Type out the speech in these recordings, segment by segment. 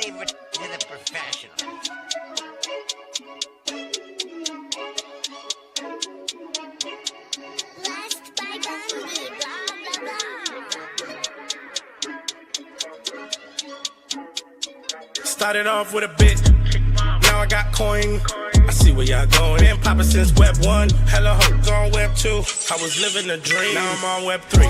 leave it to the professionals. Blessed by Gandhi, blah, blah, blah. Started off with a bit, now I got coin. I see where y'all going. Been poppin' since Web 1, hella hope on Web 2. I was living a dream, now I'm on Web 3.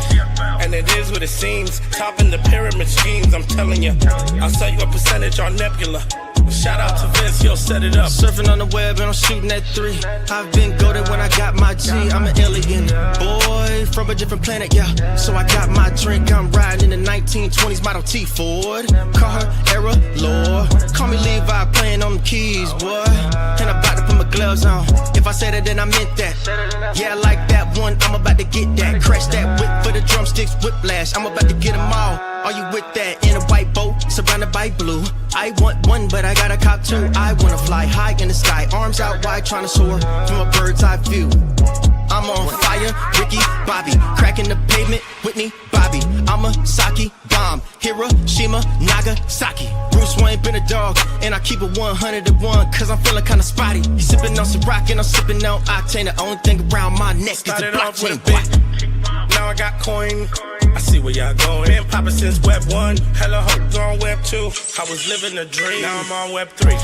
And it is what it seems, topping the pyramid schemes, I'm telling you. I'll sell you a percentage on Nebula. Shout out to Vince, he'll set it up. Surfing on the web and I'm shooting at 3. I've been goated when I got my G. I'm an alien boy from a different planet, yeah. So I got my drink, I'm riding in the 1920s Model T Ford. Car era lore. Call me Levi playing on the keys, boy. And I'm about to put my gloves on. If I said it, then I meant that. Yeah, I like that one, I'm about to get that. Crash that whip for the drumsticks, whiplash. I'm about to get them all. Are you with that? In a white boat, surrounded by blue. I want one, but I got a cop too. I wanna fly high in the sky, arms out wide, trying to soar from a bird's eye view. I'm on fire, Ricky, Bobby, cracking the pavement, Whitney, Bobby. I'm a Saki bomb, Hiroshima, Nagasaki. Bruce Wayne been a dog, and I keep it 101, cause I'm feeling kinda spotty. You sipping on some rock, and I'm sipping on octane. The only thing around my neck is the Started off with a blockchain. bit, now I got coin. I see where y'all going. Been poppin' since Web 1, hella hope on Web 2. I was living a dream, now I'm on Web 3.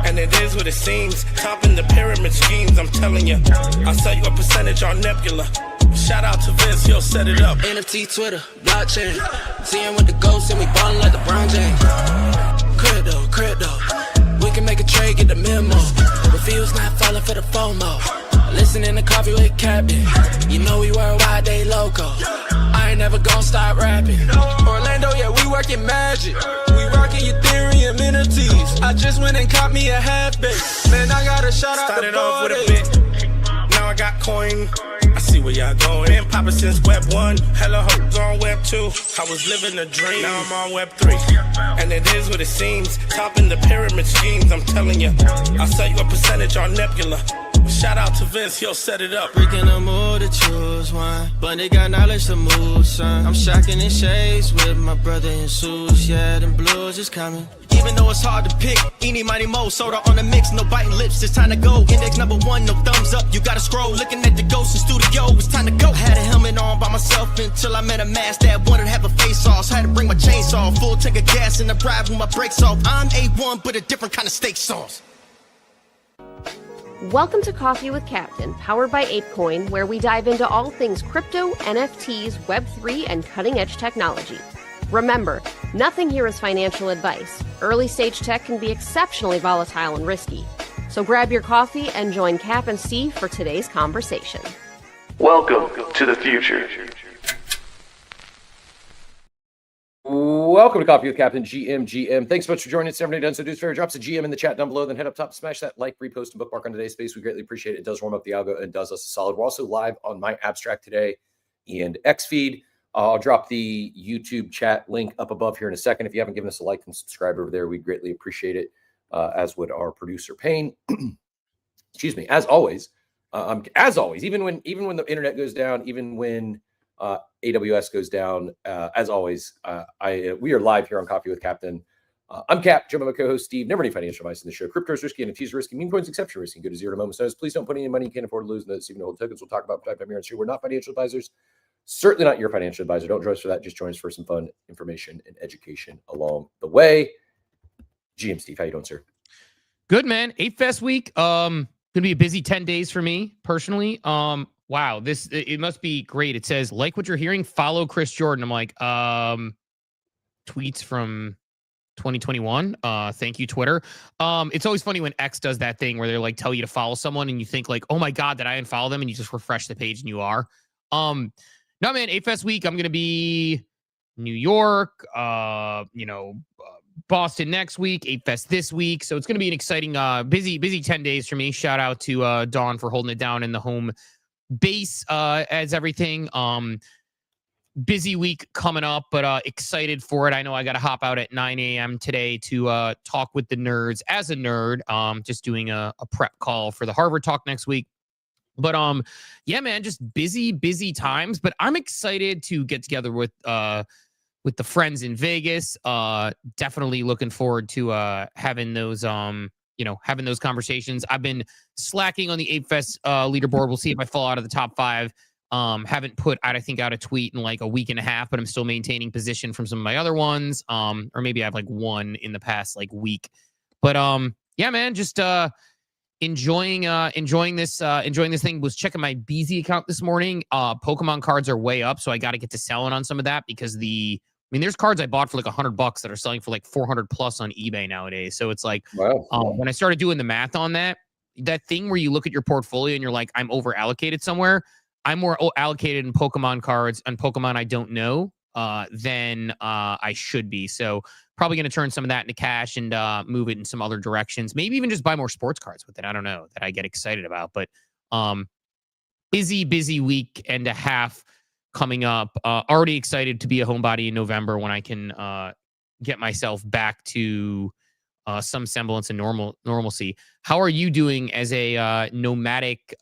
And it is what it seems, topping the pyramid schemes, I'm telling you. I'll sell you a percentage on Nebula. Shout out to Vince, he'll set it up. NFT, Twitter, blockchain. Seeing with the ghosts and we ballin' like LeBron James. Crypto. We can make a trade, get the memo. The field's not falling for the FOMO. Listening to Coffee with Captain. You know we worldwide, they loco. I ain't never gonna stop rapping. Orlando, yeah, we working magic. We rocking Ethereum entities. I just went and caught me a half base. Man, I gotta shout out Started the off with a party. bit, now I got coin. I see where y'all going. Been poppin' since Web 1, hella hope on Web 2. I was living a dream, now I'm on Web 3. And it is what it seems, topping the pyramid schemes, I'm telling you. I'll sell you a percentage on Nebula. Shout out to Vince, he'll set it up. Breaking the mood to choose one, but they got knowledge to move, son. I'm shocking in shades with my brother in suits, yeah, them blues is coming. Even though it's hard to pick, eeny, miny, mo, soda on the mix, no biting lips, it's time to go. Index number 1, no thumbs up, you gotta scroll. Looking at the ghost in studio, it's time to go. I had a helmet on by myself until I met a mask that wanted to have a face off. So I had to bring my chainsaw, full tank of gas in the drive with my brakes off. I'm A1, but a different kind of steak sauce. Welcome to Coffee with Captain, powered by ApeCoin, where we dive into all things crypto, NFTs, Web3, and cutting-edge technology. Remember, nothing here is financial advice. Early-stage tech can be exceptionally volatile and risky. So grab your coffee and join Cap and Steve for today's conversation. Welcome to the future. Welcome to Coffee with Captain GM. Thanks so much for joining us. If you haven't done so, do us a favor, drops a GM in the chat down below, then head up top, smash that like, repost, and bookmark on today's space. We greatly appreciate it. It does warm up the algo and does us a solid. We're also live on my Abstract today and X feed. I'll drop the YouTube chat link up above here in a second. If you haven't given us a like and subscribe over there, we'd greatly appreciate it, as would our producer Payne. Excuse me. As always, even when the internet goes down, even when AWS goes down, as always, we are live here on Coffee with Captain. I'm Cap, Jim, my co-host Steve. Never any financial advice in the show. Crypto is risky, NFTs are risky, meme coins exception risky. Good to zero to moments notice. Please don't put any money you can't afford to lose in those even hold tokens. We'll talk about time here and show. We're not financial advisors. Certainly not your financial advisor. Don't join us for that. Just join us for some fun information and education along the way. GM Steve, how you doing, sir? Good, man. 8 Fest week. Gonna be a busy 10 days for me personally. Wow, it must be great. It says, like what you're hearing, follow Chris Jordan. I'm like, tweets from 2021. Thank you, Twitter. It's always funny when X does that thing where they're like, tell you to follow someone and you think like, oh my God, did I unfollow them? And you just refresh the page and you are. No, man, 8 Fest week. I'm going to be New York, Boston next week, 8 Fest this week. So it's going to be an exciting, busy 10 days for me. Shout out to Dawn for holding it down in the home base as everything. Busy week coming up, but excited for it. I know I got to hop out at 9 a.m. today to talk with the nerds as a nerd. Just doing a prep call for the Harvard talk next week. But yeah, man, just busy times. But I'm excited to get together with with the friends in Vegas. Definitely looking forward to having those having those conversations. I've been slacking on the Ape Fest leaderboard. We'll see if I fall out of the top 5. Haven't put out, I think, out a tweet in like a week and a half, but I'm still maintaining position from some of my other ones. Or maybe I have like one in the past like week. But yeah, man, just enjoying this thing. Was checking my BZ account this morning. Pokemon cards are way up, so I got to get to selling on some of that because there's cards I bought for like $100 that are selling for like 400 plus on eBay nowadays. So it's like, Wow. When I started doing the math on that thing where you look at your portfolio and you're like, I'm over allocated somewhere. I'm more allocated in Pokemon cards and Pokemon I don't know than I should be. So probably going to turn some of that into cash and move it in some other directions. Maybe even just buy more sports cards with it. I don't know, that I get excited about. But busy week and a half coming up. Already excited to be a homebody in November when I can get myself back to some semblance of normalcy. How are you doing as a nomadic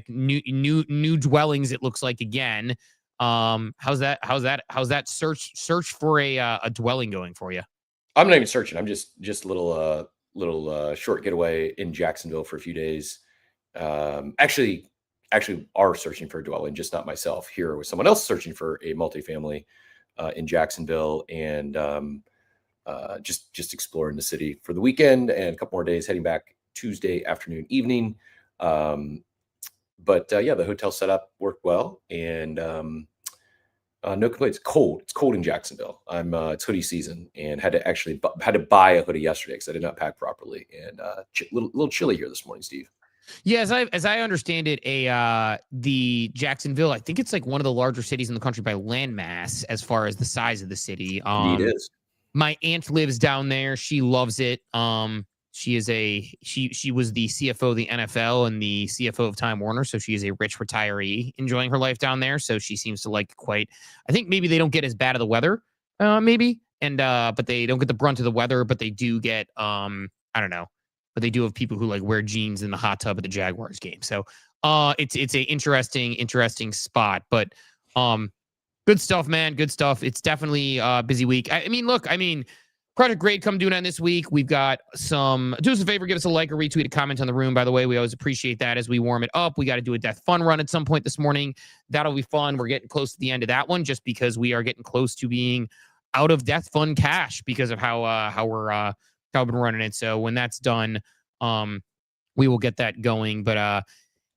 new dwellings? It looks like again. How's that search for a dwelling going for you? I'm not even searching. I'm just a little short getaway in Jacksonville for a few days. Actually are searching for a dwelling, just not myself. Here with someone else searching for a multifamily in Jacksonville, and just exploring the city for the weekend and a couple more days, heading back Tuesday afternoon, evening. But yeah, the hotel setup worked well, and no complaints. It's cold in Jacksonville. It's hoodie season, and had to buy a hoodie yesterday because I did not pack properly, and little chilly here this morning, Steve. Yeah, as I understand it, the Jacksonville, I think it's like one of the larger cities in the country by land mass as far as the size of the city. Indeed is. My aunt lives down there. She loves it. She was the CFO of the NFL and the CFO of Time Warner, so she is a rich retiree enjoying her life down there. So she seems to like it quite. I think maybe they don't get as bad of the weather, maybe, and but they don't get the brunt of the weather, but they do get I don't know. But they do have people who like wear jeans in the hot tub at the Jaguars game. So it's a interesting spot. But good stuff, man. Good stuff. It's definitely a busy week. I mean, Project Great come doing on this week. We've got do us a favor, give us a like or retweet, a comment on the room. By the way, we always appreciate that as we warm it up. We got to do a Death Fun run at some point this morning. That'll be fun. We're getting close to the end of that one just because we are getting close to being out of Death Fun cash because of how we've been running it. So when that's done, we will get that going. But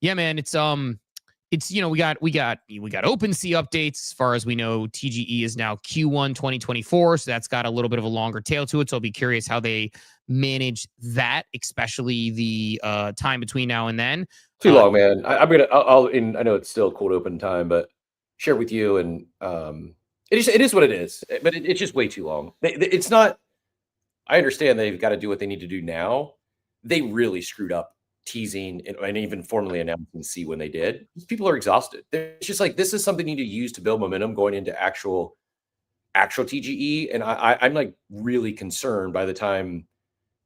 yeah, man, it's we got OpenSea updates. As far as we know, TGE is now Q1 2024, so that's got a little bit of a longer tail to it. So I'll be curious how they manage that, especially the time between now and then. Too long, man. I know it's still cold open time, but share with you, and it is what it is. But it's just way too long. It's not. I understand they've got to do what they need to do now. They really screwed up teasing and even formally announcing C when they did. People are exhausted. It's just like, this is something you need to use to build momentum going into actual TGE. And I'm like really concerned by the time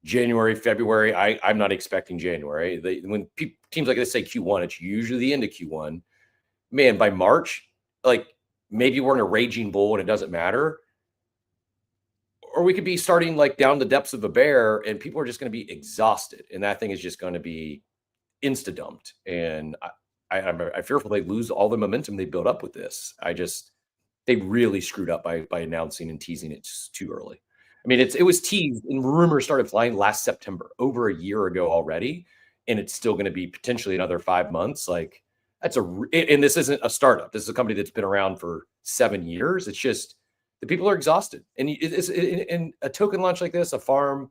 January, February. I'm not expecting January. When teams like this say Q1, it's usually the end of Q1. Man, by March, like maybe we're in a raging bull and it doesn't matter. Or we could be starting like down the depths of a bear and people are just going to be exhausted. And that thing is just going to be insta-dumped. And I'm fearful they lose all the momentum they built up with this. They really screwed up by announcing and teasing it just too early. I mean, it was teased and rumors started flying last September, over a year ago already. And it's still going to be potentially another 5 months. Like and this isn't a startup. This is a company that's been around for 7 years. It's just, the people are exhausted. And in a token launch like this, a farm,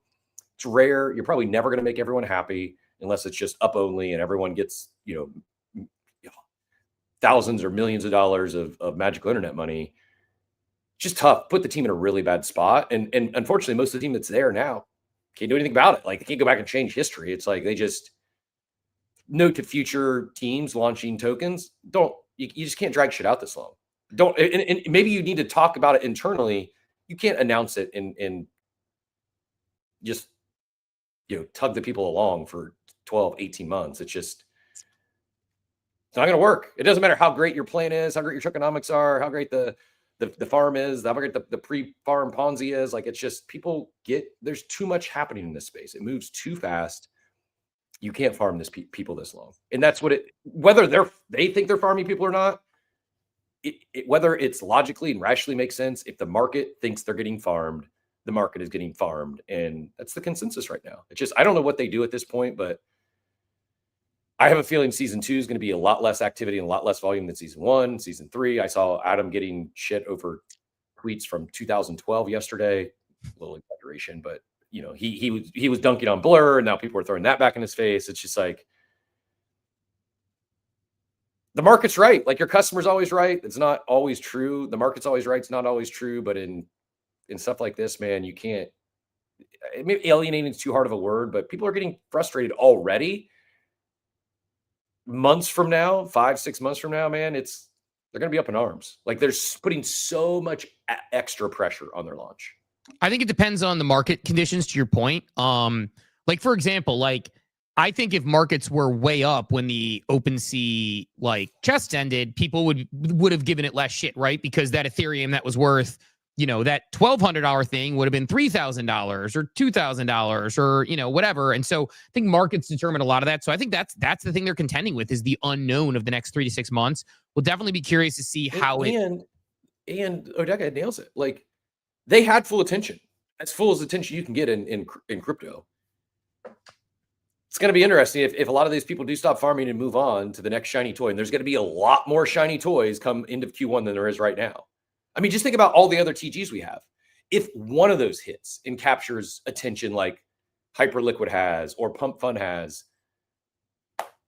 it's rare. You're probably never going to make everyone happy unless it's just up only and everyone gets, thousands or millions of dollars of magical internet money. Just tough. Put the team in a really bad spot. And unfortunately, most of the team that's there now can't do anything about it. Like, they can't go back and change history. It's like, they just note to future teams launching tokens. You just can't drag shit out this long. And maybe you need to talk about it internally. You can't announce it and just tug the people along for 12, 18 months. It's not going to work. It doesn't matter how great your plan is, how great your tokenomics are, how great the the farm is, the great the pre-farm Ponzi is. Like, it's just people there's too much happening in this space. It moves too fast. You can't farm this people this long. And that's what whether they think they're farming people or not, whether it's logically and rationally makes sense, if the market thinks they're getting farmed, the market is getting farmed. And that's the consensus right now. It's just, I don't know what they do at this point, but I have a feeling season 2 is going to be a lot less activity and a lot less volume than season 1. Season 3, I saw Adam getting shit over tweets from 2012 yesterday. A little exaggeration, but you know, he was dunking on Blur, and now people are throwing that back in his face. It's just like, the market's right. Like, your customer's always right. It's not always true. The market's always right. It's not always true. But in stuff like this, man, you can't. Maybe alienating is too hard of a word, but people are getting frustrated already. Months from now, 5-6 months from now, man, they're going to be up in arms. Like, they're putting so much extra pressure on their launch. I think it depends on the market conditions, to your point. Like, for example, like, I think if markets were way up when the OpenSea like chest ended, people would have given it less shit, right? Because that Ethereum that was worth, you know, that $1,200 thing would have been $3,000 or $2,000 or, you know, whatever. And so I think markets determine a lot of that. So I think that's the thing they're contending with, is the unknown of the next 3 to 6 months. We'll definitely be curious to see how and Odeka nails it. Like, they had full attention, as full as attention you can get in crypto. It's going to be interesting if a lot of these people do stop farming and move on to the next shiny toy. And there's going to be a lot more shiny toys come into Q1 than there is right now. I mean, just think about all the other TGs we have. If one of those hits and captures attention like Hyperliquid has or Pump Fund has,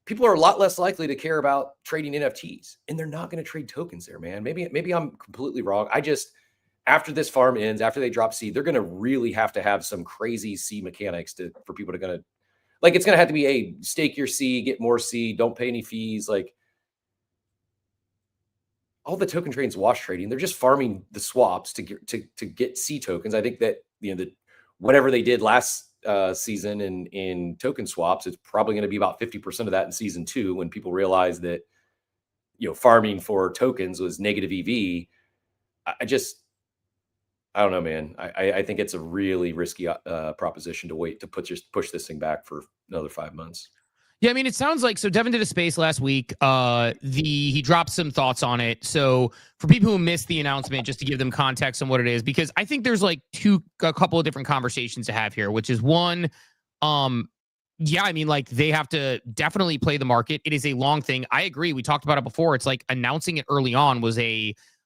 people are a lot less likely to care about trading NFTs. And they're not going to trade tokens there, man. Maybe I'm completely wrong. After this farm ends, after they drop seed, they're going to really have to have some crazy seed mechanics for people to like, it's going to have to be a stake your seed, get more seed, don't pay any fees. Like, all the token trading's wash trading. They're just farming the swaps to get C tokens. I think that, you know, whatever they did last season in token swaps, it's probably going to be about 50% of that in season 2, when people realize that, you know, farming for tokens was negative EV. I don't know, man. I think it's a really risky proposition to wait to push this thing back for another 5 months. Yeah, I mean, it sounds like, so Devin did a space last week. He dropped some thoughts on it. So for people who missed the announcement, just to give them context on what it is, because I think there's like a couple of different conversations to have here, which is one, yeah, I mean, like, they have to definitely play the market. It is a long thing. I agree. We talked about it before. It's like announcing it early on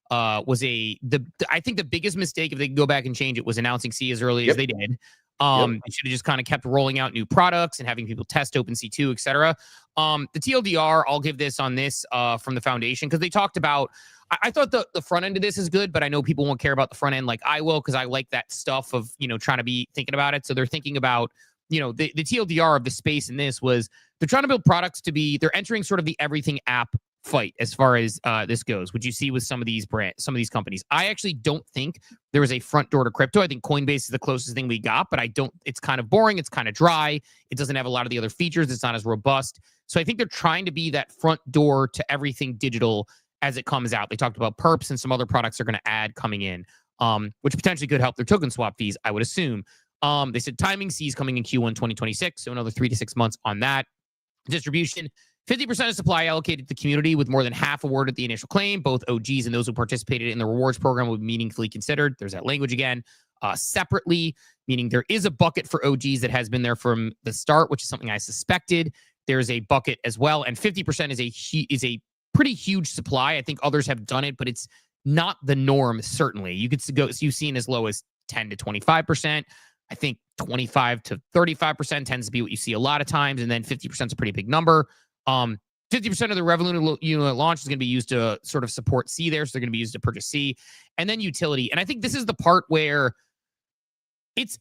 I think the biggest mistake, if they could go back and change it, was announcing C as early as they did. They should have just kind of kept rolling out new products and having people test OpenSea 2, et cetera. The TLDR, I'll give this on this from the foundation, because they talked about, I thought the front end of this is good, but I know people won't care about the front end like I will, because I like that stuff of, you know, trying to be thinking about it. So they're thinking about, you know, the TLDR of the space in this was they're trying to build products they're entering sort of the everything app fight as far as this goes, which you see with some of these companies. I actually don't think there is a front door to crypto. I think Coinbase is the closest thing we got, but it's kind of boring. It's kind of dry. It doesn't have a lot of the other features. It's not as robust. So I think they're trying to be that front door to everything digital as it comes out. They talked about perps and some other products they're going to add coming in, which potentially could help their token swap fees, I would assume. They said timing C's coming in Q1 2026, so another 3 to 6 months on that. Distribution, 50% of supply allocated to the community, with more than half awarded the initial claim. Both OGs and those who participated in the rewards program will be meaningfully considered. There's that language again. Separately, meaning there is a bucket for OGs that has been there from the start, which is something I suspected. There's a bucket as well, and 50% is a pretty huge supply. I think others have done it, but it's not the norm. Certainly, you've seen as low as 10 to 25%. I think 25 to 35% tends to be what you see a lot of times, and then 50% is a pretty big number. 50% of the revenue unit launch is going to be used to sort of support C there. So they're going to be used to purchase C, and then utility. And I think this is the part where it's,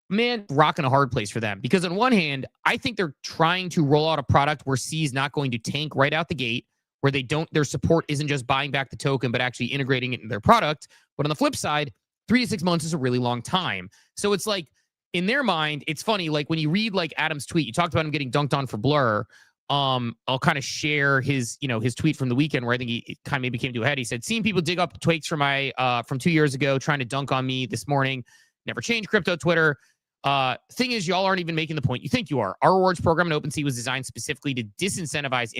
man, rocking a hard place for them, because on one hand, I think they're trying to roll out a product where C is not going to tank right out the gate, where their support isn't just buying back the token, but actually integrating it in their product. But on the flip side, 3 to 6 months is a really long time. So it's like, in their mind, it's funny, like when you read like Adam's tweet, you talked about him getting dunked on for Blur. I'll kind of share his, his tweet from the weekend where I think he kind of maybe came to a head. He said, seeing people dig up tweets from from 2 years ago, trying to dunk on me this morning. Never changed crypto Twitter. Thing is, y'all aren't even making the point you think you are. Our rewards program in OpenSea was designed specifically to disincentivize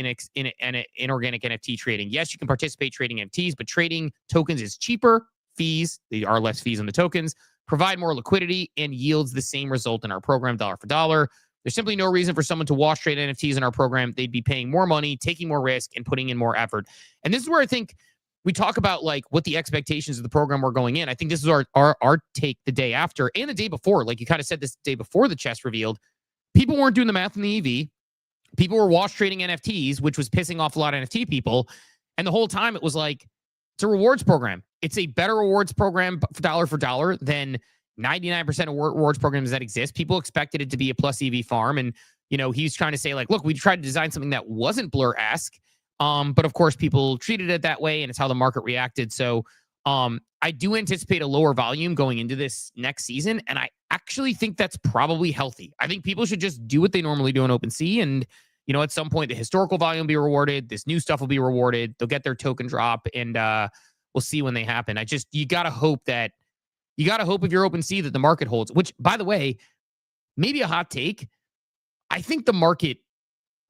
inorganic NFT trading. Yes, you can participate trading NFTs, but trading tokens is cheaper. Fees, there are less fees on the tokens, provide more liquidity, and yields the same result in our program, dollar for dollar. There's simply no reason for someone to wash trade NFTs in our program. They'd be paying more money, taking more risk, and putting in more effort. And this is where I think we talk about like what the expectations of the program were going in. I think this is our take the day after and the day before. Like you kind of said this day before the chest revealed, people weren't doing the math in the EV. People were wash trading NFTs, which was pissing off a lot of NFT people. And the whole time it was like, it's a rewards program. It's a better rewards program for dollar than 99% of rewards programs that exist. People expected it to be a plus EV farm. And, he's trying to say like, look, we tried to design something that wasn't Blur-esque. But of course, people treated it that way, and it's how the market reacted. So I do anticipate a lower volume going into this next season, and I actually think that's probably healthy. I think people should just do what they normally do on OpenSea, and at some point, the historical volume will be rewarded. This new stuff will be rewarded. They'll get their token drop, and we'll see when they happen. You gotta hope if you're OpenSea that the market holds. Which, by the way, maybe a hot take. I think the market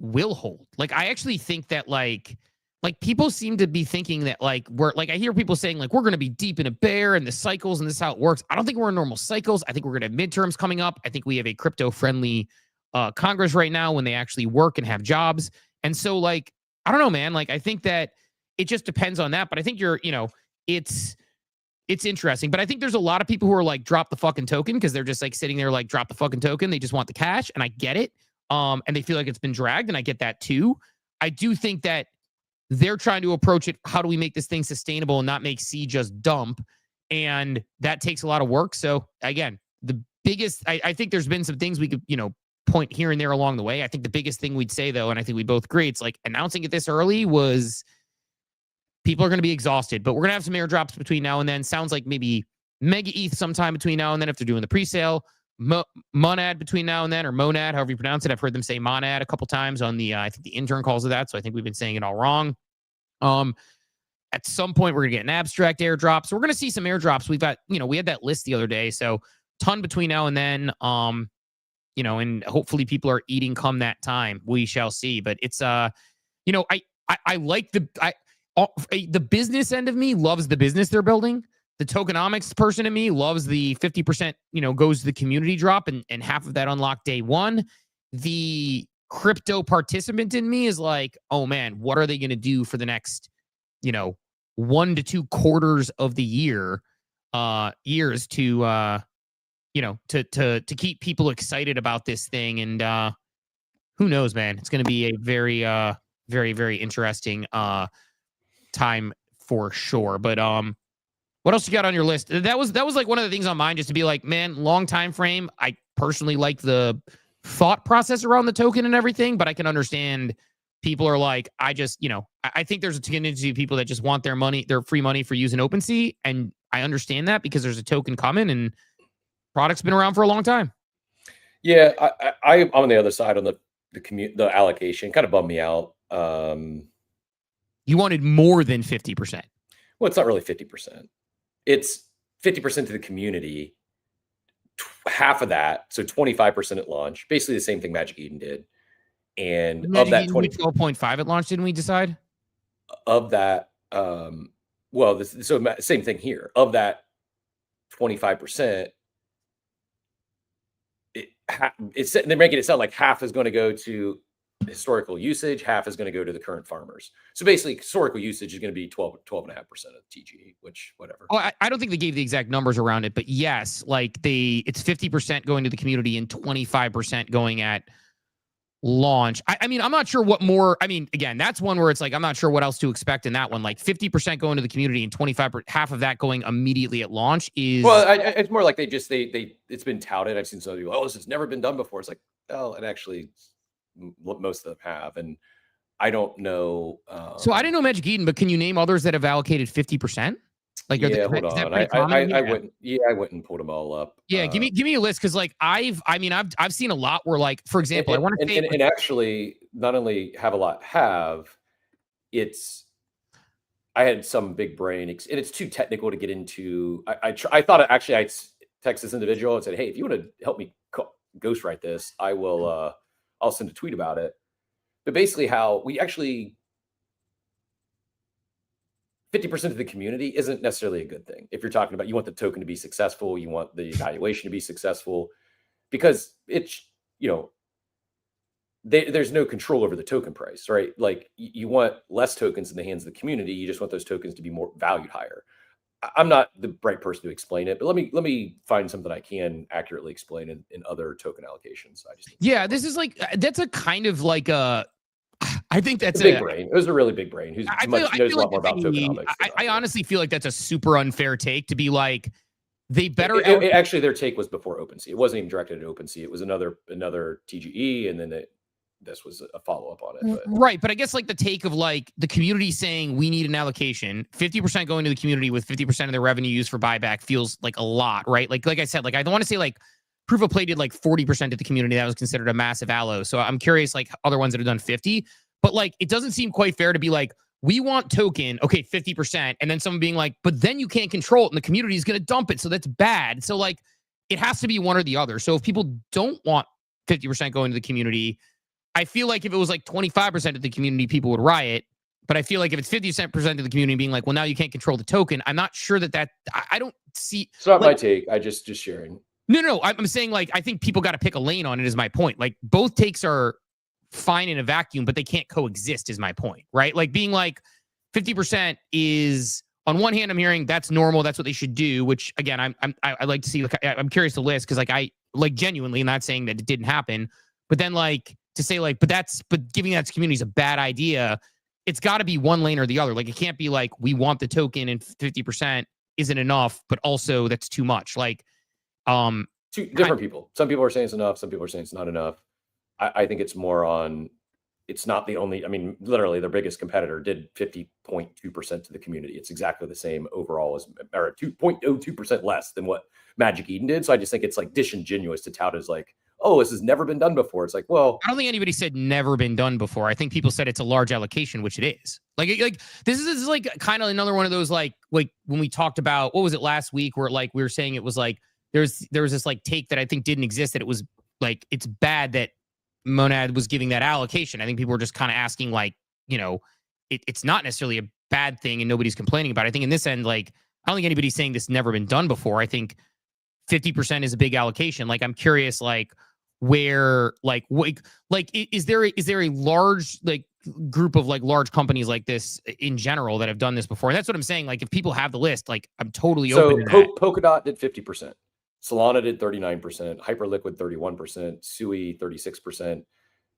will hold. Like, I actually think that like people seem to be thinking that I hear people saying like, we're going to be deep in a bear and the cycles and this is how it works. I don't think we're in normal cycles. I think we're going to have midterms coming up. I think we have a crypto friendly Congress right now when they actually work and have jobs. And so like, I don't know, man. Like, I think that it just depends on that. But I think it's interesting. But I think there's a lot of people who are like, drop the fucking token because they're just like sitting there like, drop the fucking token. They just want the cash. And I get it. And they feel like it's been dragged, and I get that too. I do think that they're trying to approach it. How do we make this thing sustainable and not make C just dump? And that takes a lot of work. So again, the biggest, I think there's been some things we could, point here and there along the way. I think the biggest thing we'd say though, and I think we both agree, it's like announcing it this early was people are going to be exhausted, but we're going to have some airdrops between now and then. Sounds like maybe Mega ETH sometime between now and then if they're doing the pre-sale. Monad between now and then, or Monad, however you pronounce it. I've heard them say Monad a couple times on the, I think the intern calls it that. So I think we've been saying it all wrong. At some point we're gonna get an abstract airdrop. So we're gonna see some airdrops. We've got, we had that list the other day. So ton between now and then. And hopefully people are eating come that time. We shall see. But it's I like the business end of me loves the business they're building. The tokenomics person in me loves the 50%, goes to the community drop and half of that unlocked day one. The crypto participant in me is like, oh man, what are they going to do for the next, 1 to 2 quarters of the years to, to keep people excited about this thing. And who knows, man, it's going to be a very, very, very interesting time for sure. But, what else you got on your list? That was like one of the things on mine, just to be like, man, long time frame. I personally like the thought process around the token and everything, but I can understand people are like, I think there's a tendency of people that just want their money, their free money for using OpenSea. And I understand that because there's a token coming and product's been around for a long time. Yeah. I'm on the other side on the allocation. Kind of bummed me out. You wanted more than 50%. Well, it's not really 50%. It's 50% to the community, half of that, so 25% at launch, basically the same thing Magic Eden did. And Magic of that Eden 12.5 at launch, didn't we decide? Of that, same thing here. Of that 25%, they're making it sound like half is going to go to historical usage, half is going to go to the current farmers. So basically historical usage is going to be 12.5% of TGE, which whatever. Oh, I don't think they gave the exact numbers around it, but yes, like it's 50% going to the community and 25% going at launch. I mean, I'm not sure what more. I mean, again, that's one where it's like, I'm not sure what else to expect in that one. Like 50% going to the community and 25%, half of that going immediately at launch is. Well, it's more like it's been touted. I've seen some people, oh, this has never been done before. It's like, well, it actually, most of them have. And I don't know. So I didn't know Magic Eden, but can you name others that have allocated 50%? Like, Yeah, hold is that on. pretty common? I went. Yeah, I went and pulled them all up. Yeah, give me a list because like I've seen a lot where like for example I want to say and actually not only have a lot it's I had some big brain and it's too technical to get into. I thought actually I text this individual and said, hey, if you want to help me ghostwrite this, I will. I'll send a tweet about it. But basically, how we actually 50% of the community isn't necessarily a good thing. If you're talking about you want the token to be successful, you want the evaluation to be successful, because it's, there's no control over the token price, right? Like you want less tokens in the hands of the community. You just want those tokens to be more valued higher. I'm not the right person to explain it, but let me find something I can accurately explain in other token allocations. this is like that's a kind of like a. I think that's a big brain. It was a really big brain who's knows a lot more about tokenomics. I honestly feel like that's a super unfair take to be like they better. Actually, their take was before OpenSea. It wasn't even directed at OpenSea. It was another TGE, and then this was a follow up on it. Right, but I guess like the take of like the community saying we need an allocation, 50% going to the community with 50% of their revenue used for buyback feels like a lot, right? Like I said, like I don't want to say like Proof of Play did like 40% of the community. That was considered a massive allo. So I'm curious, like other ones that have done 50. But like, it doesn't seem quite fair to be like, we want token, okay, 50%. And then someone being like, but then you can't control it and the community is going to dump it. So that's bad. So like, it has to be one or the other. So if people don't want 50% going to the community, I feel like if it was like 25% of the community, people would riot. But I feel like if it's 50% of the community being like, well, now you can't control the token, I'm not sure that I don't see. It's not my take. I just sharing. No. I'm saying like, I think people got to pick a lane on it is my point. Like both takes are fine in a vacuum, but they can't coexist is my point, right? Like being like 50% is on one hand, I'm hearing that's normal. That's what they should do, which again, I like to see, like, I'm curious to list. Cause like, I like genuinely not saying that it didn't happen, but then like to say like, but giving that to community is a bad idea. It's got to be one lane or the other. Like it can't be like, we want the token and 50% isn't enough, but also that's too much. Like, two different people. Some people are saying it's enough. Some people are saying it's not enough. I think it's more on, it's not the only, I mean, literally their biggest competitor did 50.2% to the community. It's exactly the same overall as, or 2.02% less than what Magic Eden did. So I just think it's like disingenuous to tout as like, oh, this has never been done before. It's like, well, I don't think anybody said never been done before. I think people said it's a large allocation, which it is. Like this is like kind of another one of those like when we talked about, what was it last week where like we were saying it was like, there was this like take that I think didn't exist, that it was like, it's bad that Monad was giving that allocation. I think people were just kind of asking like, it's not necessarily a bad thing and nobody's complaining about it. I think in this end, like, I don't think anybody's saying this never been done before. I think 50% is a big allocation. Like, I'm curious, like, where, like, is there a large, like, group of, like, large companies like this in general that have done this before? And that's what I'm saying. Like, if people have the list, like, I'm totally open to that. Polkadot did 50%. Solana did 39%, Hyperliquid 31%, Sui 36%,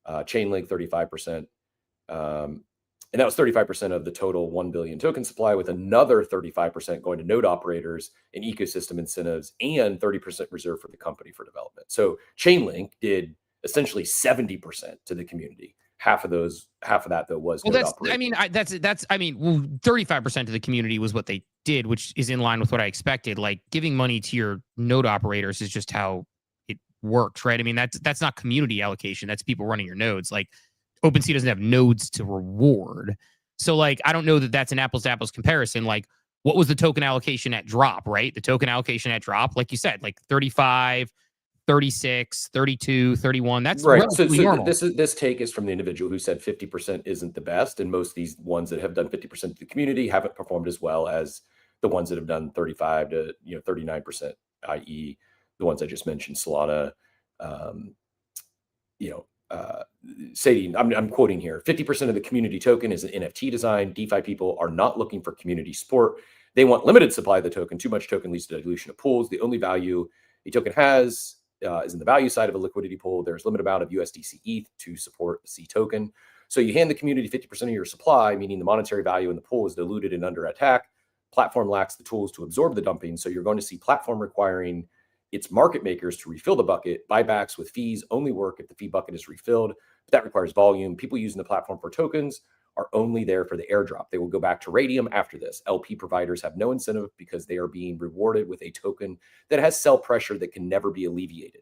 Chainlink 35%. And that was 35% of the total 1 billion token supply, with another 35% going to node operators and ecosystem incentives, and 30% reserved for the company for development. So Chainlink did essentially 70% to the community. Half of that though was. Well, that's 35% of the community was what they did, which is in line with what I expected. Like, giving money to your node operators is just how it works, right? I mean, that's not community allocation. That's people running your nodes. Like, OpenSea doesn't have nodes to reward. So like, I don't know that that's an apples to apples comparison. Like, what was the token allocation at drop, right? The token allocation at drop, like you said, like 35, 36, 32, 31. That's right. So normal. This take is from the individual who said 50% isn't the best. And most of these ones that have done 50% of the community haven't performed as well as the ones that have done 35 to 39%, i.e. the ones I just mentioned, Solana, Sadie, I'm quoting here, 50% of the community token is an NFT design. DeFi people are not looking for community support. They want limited supply of the token. Too much token leads to dilution of pools. The only value a token has is in the value side of a liquidity pool. There's limited amount of USDC ETH to support the C token. So you hand the community 50% of your supply, meaning the monetary value in the pool is diluted and under attack. Platform lacks the tools to absorb the dumping. So you're going to see platform requiring its market makers to refill the bucket. Buybacks with fees only work if the fee bucket is refilled, but that requires volume. People using the platform for tokens are only there for the airdrop. They will go back to Radium after this. LP providers have no incentive because they are being rewarded with a token that has sell pressure that can never be alleviated.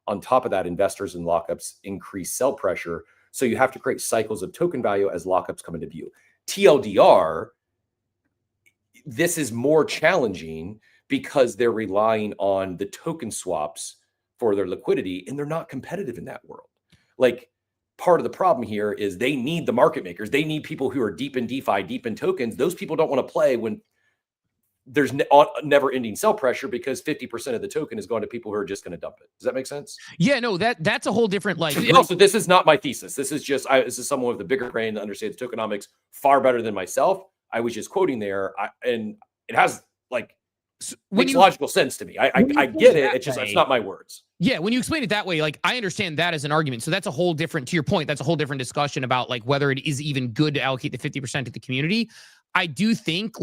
On top of that, investors and lockups increase sell pressure, so you have to create cycles of token value as lockups come into view. TLDR, this is more challenging because they're relying on the token swaps for their liquidity, and they're not competitive in that world. Like, part of the problem here is they need the market makers. They need people who are deep in DeFi, deep in tokens. Those people don't want to play when there's never-ending sell pressure because 50% of the token is going to people who are just going to dump it. Does that make sense? Yeah, no, that's a whole different Also, this is not my thesis. This is just this is someone with a bigger brain that understands tokenomics far better than myself. I was just quoting there, and it has makes logical sense to me. I get it. It's just it's not my words. Yeah, when you explain it that way, I understand that as an argument. So that's a whole different, to your point, that's a whole different discussion about whether it is even good to allocate the 50% to the community. I do think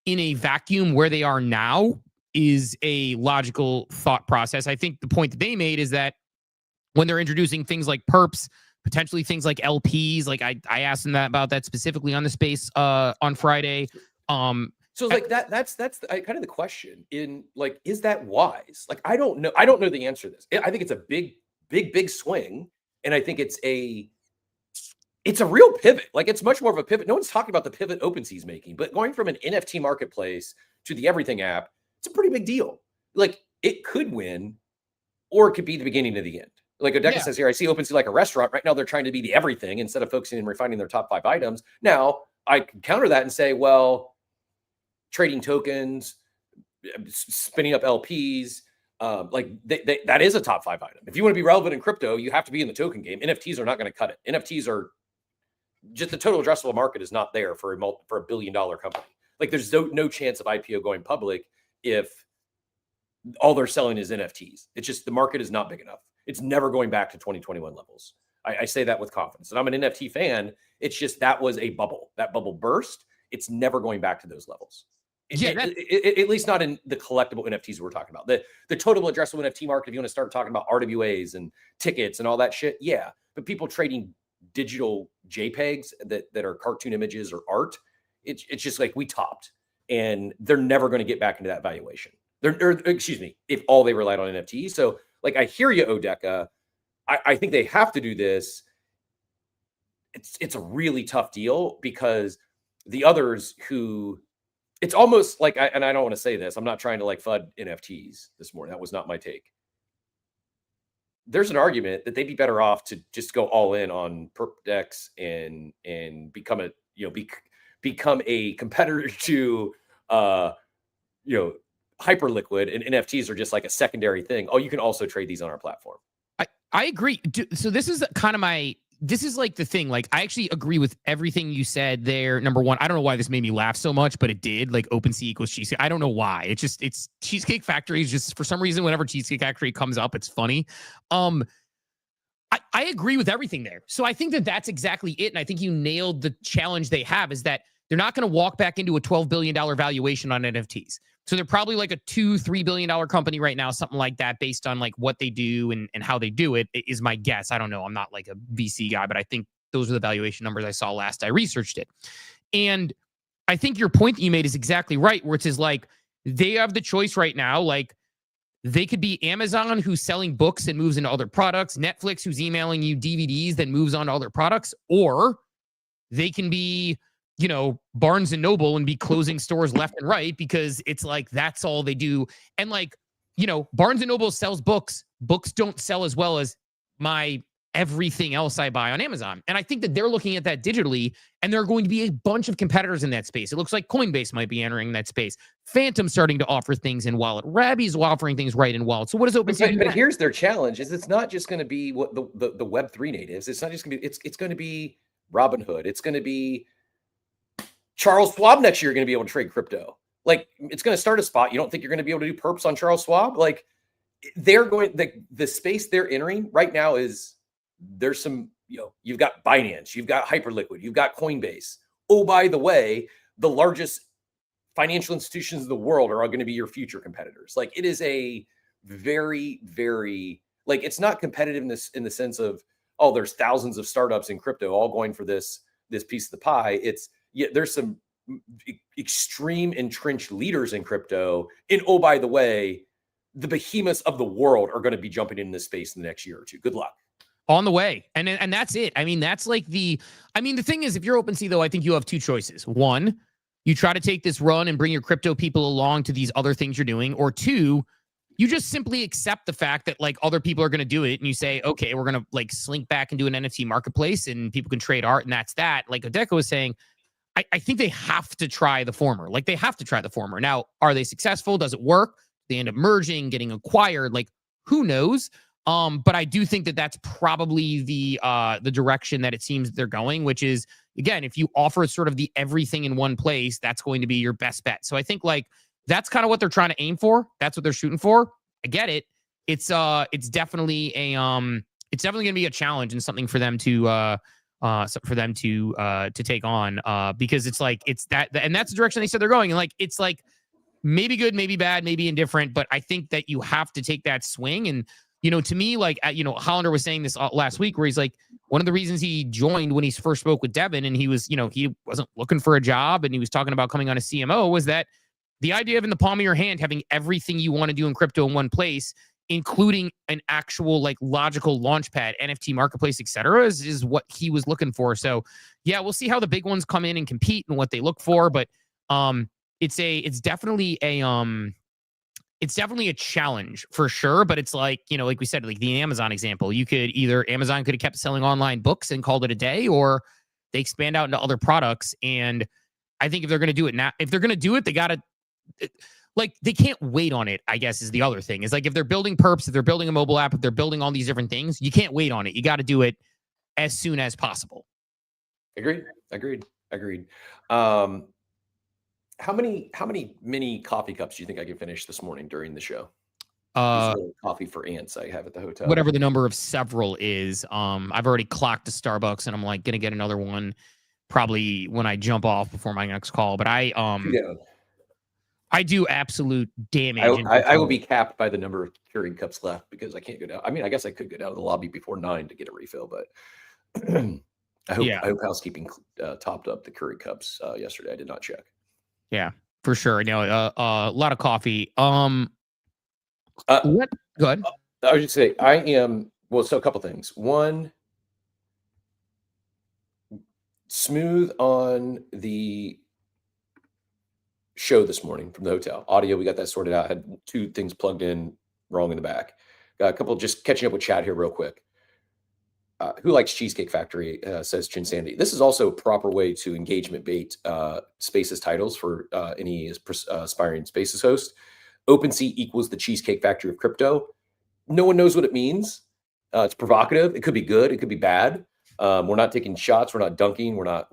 in a vacuum where they are now is a logical thought process. I think the point that they made is that when they're introducing things like perps, potentially things like LPs, I asked them about that specifically on the space on Friday. So that's kind of the question is that wise? I don't know. I don't know the answer to this. I think it's a big swing. And I think it's a real pivot. It's much more of a pivot. No one's talking about the pivot OpenSea's making, but going from an NFT marketplace to the everything app, it's a pretty big deal. It could win, or it could be the beginning of the end. Odeka says here, I see OpenSea like a restaurant. Right now, they're trying to be the everything instead of focusing and refining their top 5 items. Now, I can counter that and say, well, trading tokens, spinning up LPs, that is a top 5 item. If you want to be relevant in crypto, you have to be in the token game. NFTs are not going to cut it. NFTs are just the total addressable market is not there for a $1 billion company. There's no chance of IPO going public if all they're selling is NFTs. It's just the market is not big enough. It's never going back to 2021 levels. I say that with confidence. And I'm an NFT fan. It's just that was a bubble. That bubble burst. It's never going back to those levels. At least not in the collectible NFTs we're talking about. The total addressable NFT market, if you want to start talking about RWAs and tickets and all that shit, yeah. But people trading digital JPEGs that are cartoon images or art, it's just we topped. And they're never going to get back into that valuation. If all they relied on NFTs. So I hear you, Odeka. I think they have to do this. It's a really tough deal because the others who it's almost and I don't want to say this, I'm not trying to FUD NFTs this morning. That was not my take. There's an argument that they'd be better off to just go all in on perp decks and become a competitor to Hyperliquid, and NFTs are just a secondary thing. Oh, you can also trade these on our platform. I agree. So this is kind of this is the thing. I actually agree with everything you said there. Number one, I don't know why this made me laugh so much, but it did. OpenSea equals Cheesecake. I don't know why. It's Cheesecake Factory is just, for some reason, whenever Cheesecake Factory comes up, it's funny. I agree with everything there. So I think that's exactly it. And I think you nailed the challenge they have is that they're not going to walk back into a $12 billion valuation on NFTs. So they're probably a $2-3 billion company right now, something like that, based on what they do and how they do it, is my guess. I don't know. I'm not a VC guy, but I think those are the valuation numbers I saw last I researched it. And I think your point that you made is exactly right, where it's they have the choice right now. They could be Amazon, who's selling books and moves into other products, Netflix, who's emailing you DVDs, then moves on to other products, or they can be Barnes and Noble and be closing stores left and right because it's that's all they do. And Barnes and Noble sells books. Books don't sell as well as my everything else I buy on Amazon. And I think that they're looking at that digitally, and there are going to be a bunch of competitors in that space. It looks like Coinbase might be entering that space. Phantom's starting to offer things in wallet. Rabby's offering things right in wallet. So what does OpenSea do? But here's their challenge: is it's not just going to be what the Web3 natives. It's not just going to be. It's going to be Robinhood. It's going to be Charles Schwab next year. You're going to be able to trade crypto. It's going to start a spot. You don't think you're going to be able to do perps on Charles Schwab? They're going. The space they're entering right now is. There's some, you've got Binance, you've got Hyperliquid, you've got Coinbase. Oh, by the way, the largest financial institutions in the world are all going to be your future competitors. It is a very, very, it's not competitive in the sense of, oh, there's thousands of startups in crypto all going for this this piece of the pie. There's some extreme entrenched leaders in crypto. And oh, by the way, the behemoths of the world are going to be jumping in this space in the next year or two. Good luck. On the way. And that's it. I mean, that's like the thing is, if you're OpenSea, though, I think you have two choices. One, you try to take this run and bring your crypto people along to these other things you're doing. Or two, you just simply accept the fact that like other people are going to do it. And you say, okay, we're going to like slink back and do an NFT marketplace and people can trade art. And that's that. Like Odeko was saying, I think they have to try the former. Like they have to try the former. Now, are they successful? Does it work? They end up merging, getting acquired. Like who knows? But I do think that that's probably the direction that it seems they're going, which is, again, if you offer sort of the everything in one place, that's going to be your best bet. So I think like that's kind of what they're trying to aim for. That's what they're shooting for. I get it. It's definitely going to be a challenge and something for them to take on because it's like and that's the direction they said they're going. And like it's like maybe good, maybe bad, maybe indifferent, but I think that you have to take that swing. And to me, like, Hollander was saying this last week where he's like, one of the reasons he joined when he first spoke with Devin and he was, he wasn't looking for a job and he was talking about coming on a CMO was that the idea of in the palm of your hand, having everything you want to do in crypto in one place, including an actual like logical launch pad, NFT marketplace, et cetera, is what he was looking for. So yeah, we'll see how the big ones come in and compete and what they look for. But it's definitely a challenge for sure, but it's like, like we said, like the Amazon example, Amazon could have kept selling online books and called it a day, or they expand out into other products. And I think if they're going to do it now, they got to, like, they can't wait on it, I guess is the other thing. Is like, if they're building perps, if they're building a mobile app, if they're building all these different things, you can't wait on it. You got to do it as soon as possible. Agreed. How many mini coffee cups do you think I can finish this morning during the show? Coffee for ants I have at the hotel. Whatever the number of several is. I've already clocked to Starbucks and I'm like gonna get another one probably when I jump off before my next call. But I do absolute damage. I will be capped by the number of Keurig cups left because I can't go down. I mean, I guess I could go down to the lobby before 9 to get a refill, but I hope housekeeping topped up the Keurig cups yesterday. I did not check. Yeah, for sure. A lot of coffee. What? Go ahead. I was just say I am so a couple things. One, smooth on the show this morning from the hotel. Audio, we got that sorted out. Had 2 things plugged in wrong in the back. Got a couple just catching up with chat here real quick. Who likes Cheesecake Factory, says Chin Sandy. This is also a proper way to engagement bait Spaces titles for any aspiring Spaces host. OpenSea equals the Cheesecake Factory of crypto. No one knows what it means. It's provocative. It could be good. It could be bad. We're not taking shots. We're not dunking. We're not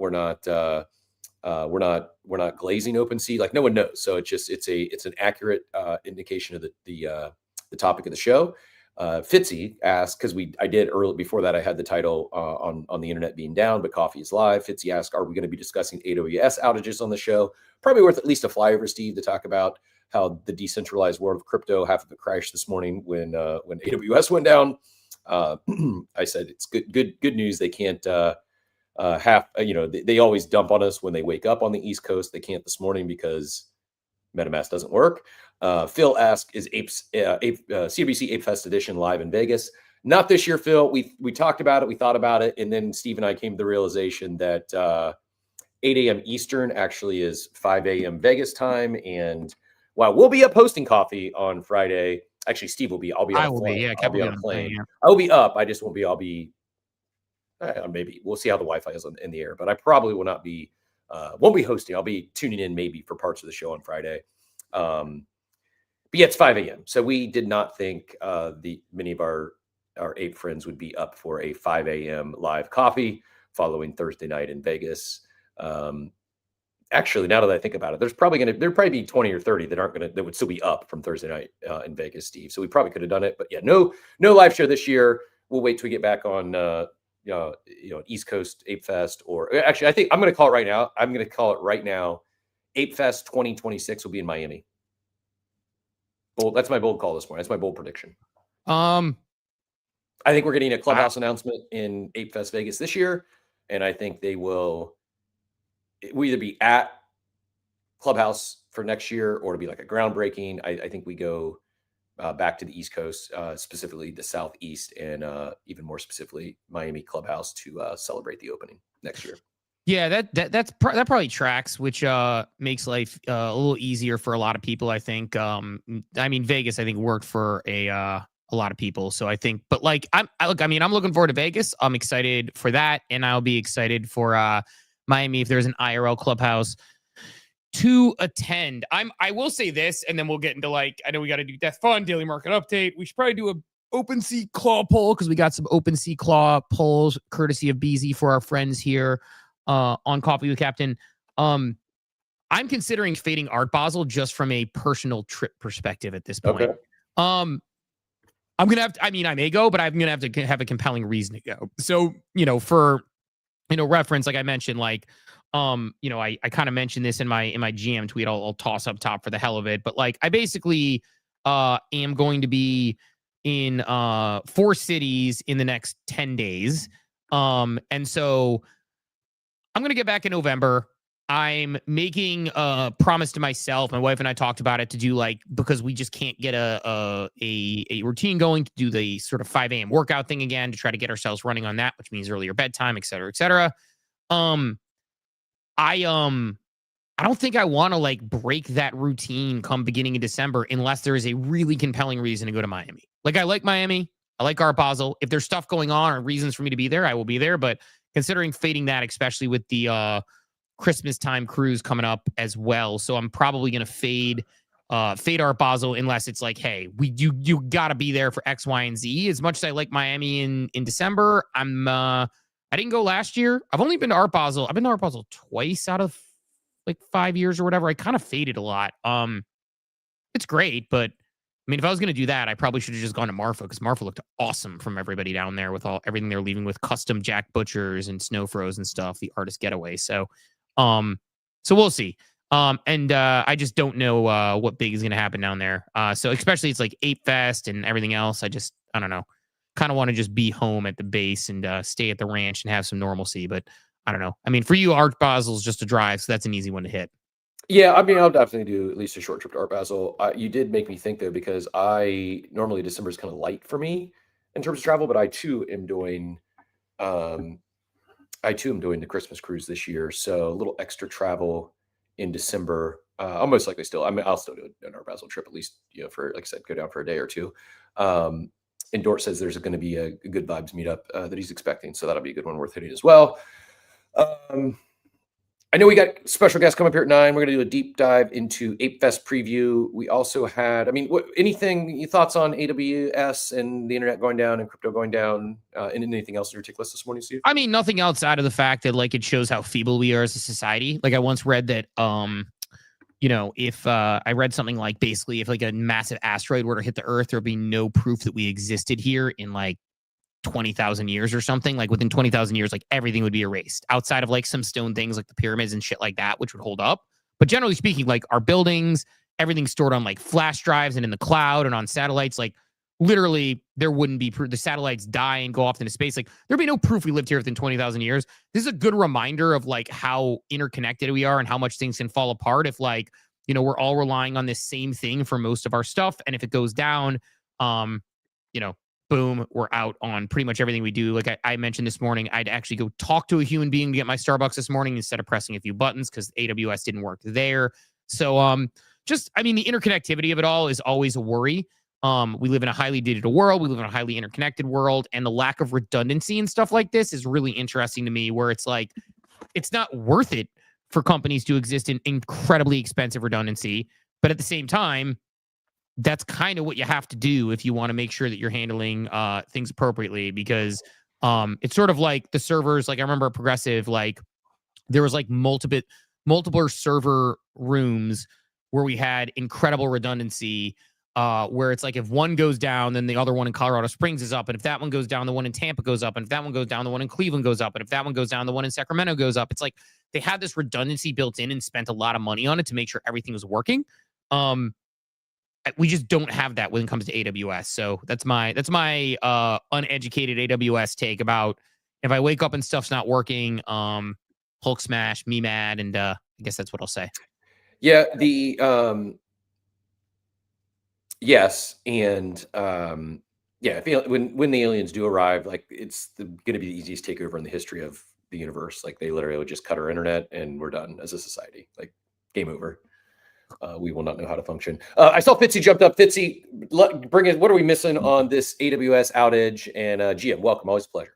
glazing OpenSea. Like no one knows. So it's an accurate indication of the topic of the show. Fitzy asked, because I did early before that, I had the title on the internet being down, but coffee is live. Fitzy asked, are we going to be discussing AWS outages on the show? Probably worth at least a flyover, Steve, to talk about how the decentralized world of crypto, half of it crashed this morning when AWS went down. I said it's good news. They can't they always dump on us when they wake up on the East Coast. They can't this morning because MetaMask doesn't work. Phil asked, is CBC Ape Fest edition live in Vegas? Not this year, Phil. We talked about it. We thought about it. And then Steve and I came to the realization that 8 a.m. Eastern actually is 5 a.m. Vegas time. And while we'll be up hosting coffee on Friday, actually, Steve will be. I'll be on a plane. I'll be on a plane. Yeah. I will be up. I just won't be. I'll be. Maybe we'll see how the Wi-Fi is in the air. But I probably will not be. Won't be hosting. I'll be tuning in maybe for parts of the show on Friday. But yeah, it's 5 a.m. So we did not think many of our ape friends would be up for a 5 a.m. live coffee following Thursday night in Vegas. Actually, now that I think about it, there'd probably be 20 or 30 that would still be up from Thursday night in Vegas, Steve. So we probably could have done it, but yeah, no live show this year. We'll wait till we get back on East Coast Ape Fest, or actually, I think I'm going to call it right now. Ape Fest 2026 will be in Miami. That's my bold call this morning. That's my bold prediction. I think we're getting a clubhouse announcement in Ape Fest Vegas this year. and I think it will either be at Clubhouse for next year or to be like a groundbreaking. I think we go back to the East Coast, specifically the Southeast, and even more specifically Miami Clubhouse to celebrate the opening next year. Yeah, that probably tracks, which makes life a little easier for a lot of people. I think. I mean, Vegas, I think, worked for a lot of people. So I think, but like, I'm looking forward to Vegas. I'm excited for that, and I'll be excited for Miami if there's an IRL Clubhouse to attend. I will say this, and then we'll get into like, I know we got to do Death Fund, Daily Market Update. We should probably do a OpenSea Claw poll because we got some OpenSea Claw polls courtesy of BZ for our friends here on Coffee with Captain. I'm considering fading Art Basel just from a personal trip perspective at this point. Okay. I'm gonna have to, I mean, I may go, but I'm gonna have to have a compelling reason to go. So, for reference, like I mentioned, like I kind of mentioned this in my GM tweet. I'll toss up top for the hell of it. But like, I basically am going to be in 4 cities in the next 10 days. And so I'm going to get back in November. I'm making a promise to myself. My wife and I talked about it to do because we just can't get a routine going, to do the sort of 5 a.m. workout thing again, to try to get ourselves running on that, which means earlier bedtime, et cetera, et cetera. I don't think I want to break that routine come beginning of December unless there is a really compelling reason to go to Miami. Like, I like Miami. I like Art Basel. If there's stuff going on or reasons for me to be there, I will be there. But considering fading that, especially with the Christmas time cruise coming up as well. So I'm probably going to fade Art Basel unless it's like, hey, you got to be there for X, Y, and Z. As much as I like Miami in December, I didn't go last year. I've only been to Art Basel. I've been to Art Basel twice out of 5 years or whatever. I kind of faded a lot. It's great, but I mean, if I was going to do that, I probably should have just gone to Marfa, because Marfa looked awesome from everybody down there with everything they're leaving with custom Jack Butchers and Snow Froze and stuff, the artist getaway. So we'll see. And I just don't know what big is going to happen down there. So especially it's like Ape Fest and everything else. I don't know. Kind of want to just be home at the base and stay at the ranch and have some normalcy. But I don't know. I mean, for you, Art Basel is just a drive, so that's an easy one to hit. Yeah, I mean, I'll definitely do at least a short trip to Art Basel. You did make me think, though, because normally December is kind of light for me in terms of travel, but I too am doing the Christmas cruise this year. So a little extra travel in December. I'll most likely I'll still do an Art Basel trip, at least, for, like I said, go down for a day or two. And Dort says there's going to be a good vibes meetup that he's expecting. So that'll be a good one worth hitting as well. I know we got special guests coming up here at 9. We're going to do a deep dive into Ape Fest preview. We also had, your thoughts on AWS and the internet going down and crypto going down, and anything else on your tick list this morning, Steve? I mean, nothing outside of the fact that it shows how feeble we are as a society. Like, I once read that, if I read something like, basically, if a massive asteroid were to hit the Earth, there would be no proof that we existed here in 20,000 years or something. Within 20,000 years, everything would be erased outside of some stone things like the pyramids and shit like that, which would hold up. But generally speaking, our buildings, everything's stored on flash drives and in the cloud and on satellites. Literally, there wouldn't be proof. The satellites die and go off into space. There'd be no proof we lived here within 20,000 years. This is a good reminder of how interconnected we are and how much things can fall apart if we're all relying on this same thing for most of our stuff. And if it goes down, boom, we're out on pretty much everything we do. Like I mentioned this morning, I'd actually go talk to a human being to get my Starbucks this morning instead of pressing a few buttons because AWS didn't work there. So the interconnectivity of it all is always a worry. We live in a highly digital world. We live in a highly interconnected world. And the lack of redundancy and stuff like this is really interesting to me, where it's it's not worth it for companies to exist in incredibly expensive redundancy. But at the same time, that's kind of what you have to do if you want to make sure that you're handling things appropriately, because it's sort of like the servers. I remember at Progressive, there was multiple server rooms where we had incredible redundancy, where it's if one goes down, then the other one in Colorado Springs is up. And if that one goes down, the one in Tampa goes up. And if that one goes down, the one in Cleveland goes up. And if that one goes down, the one in Sacramento goes up. It's they had this redundancy built in and spent a lot of money on it to make sure everything was working. We just don't have that when it comes to AWS. So that's my uneducated AWS take about If I wake up and stuff's not working, Hulk smash, me mad, and I guess that's what I'll say. Yeah, yes, and yeah, when the aliens do arrive, like it's going to be the easiest takeover in the history of the universe. Like they literally would just cut our internet and we're done as a society. Like game over. We will not know how to function. I saw Fitzy jumped up. Fitzy, bring it. What are we missing on this AWS outage? And GM, welcome. Always a pleasure.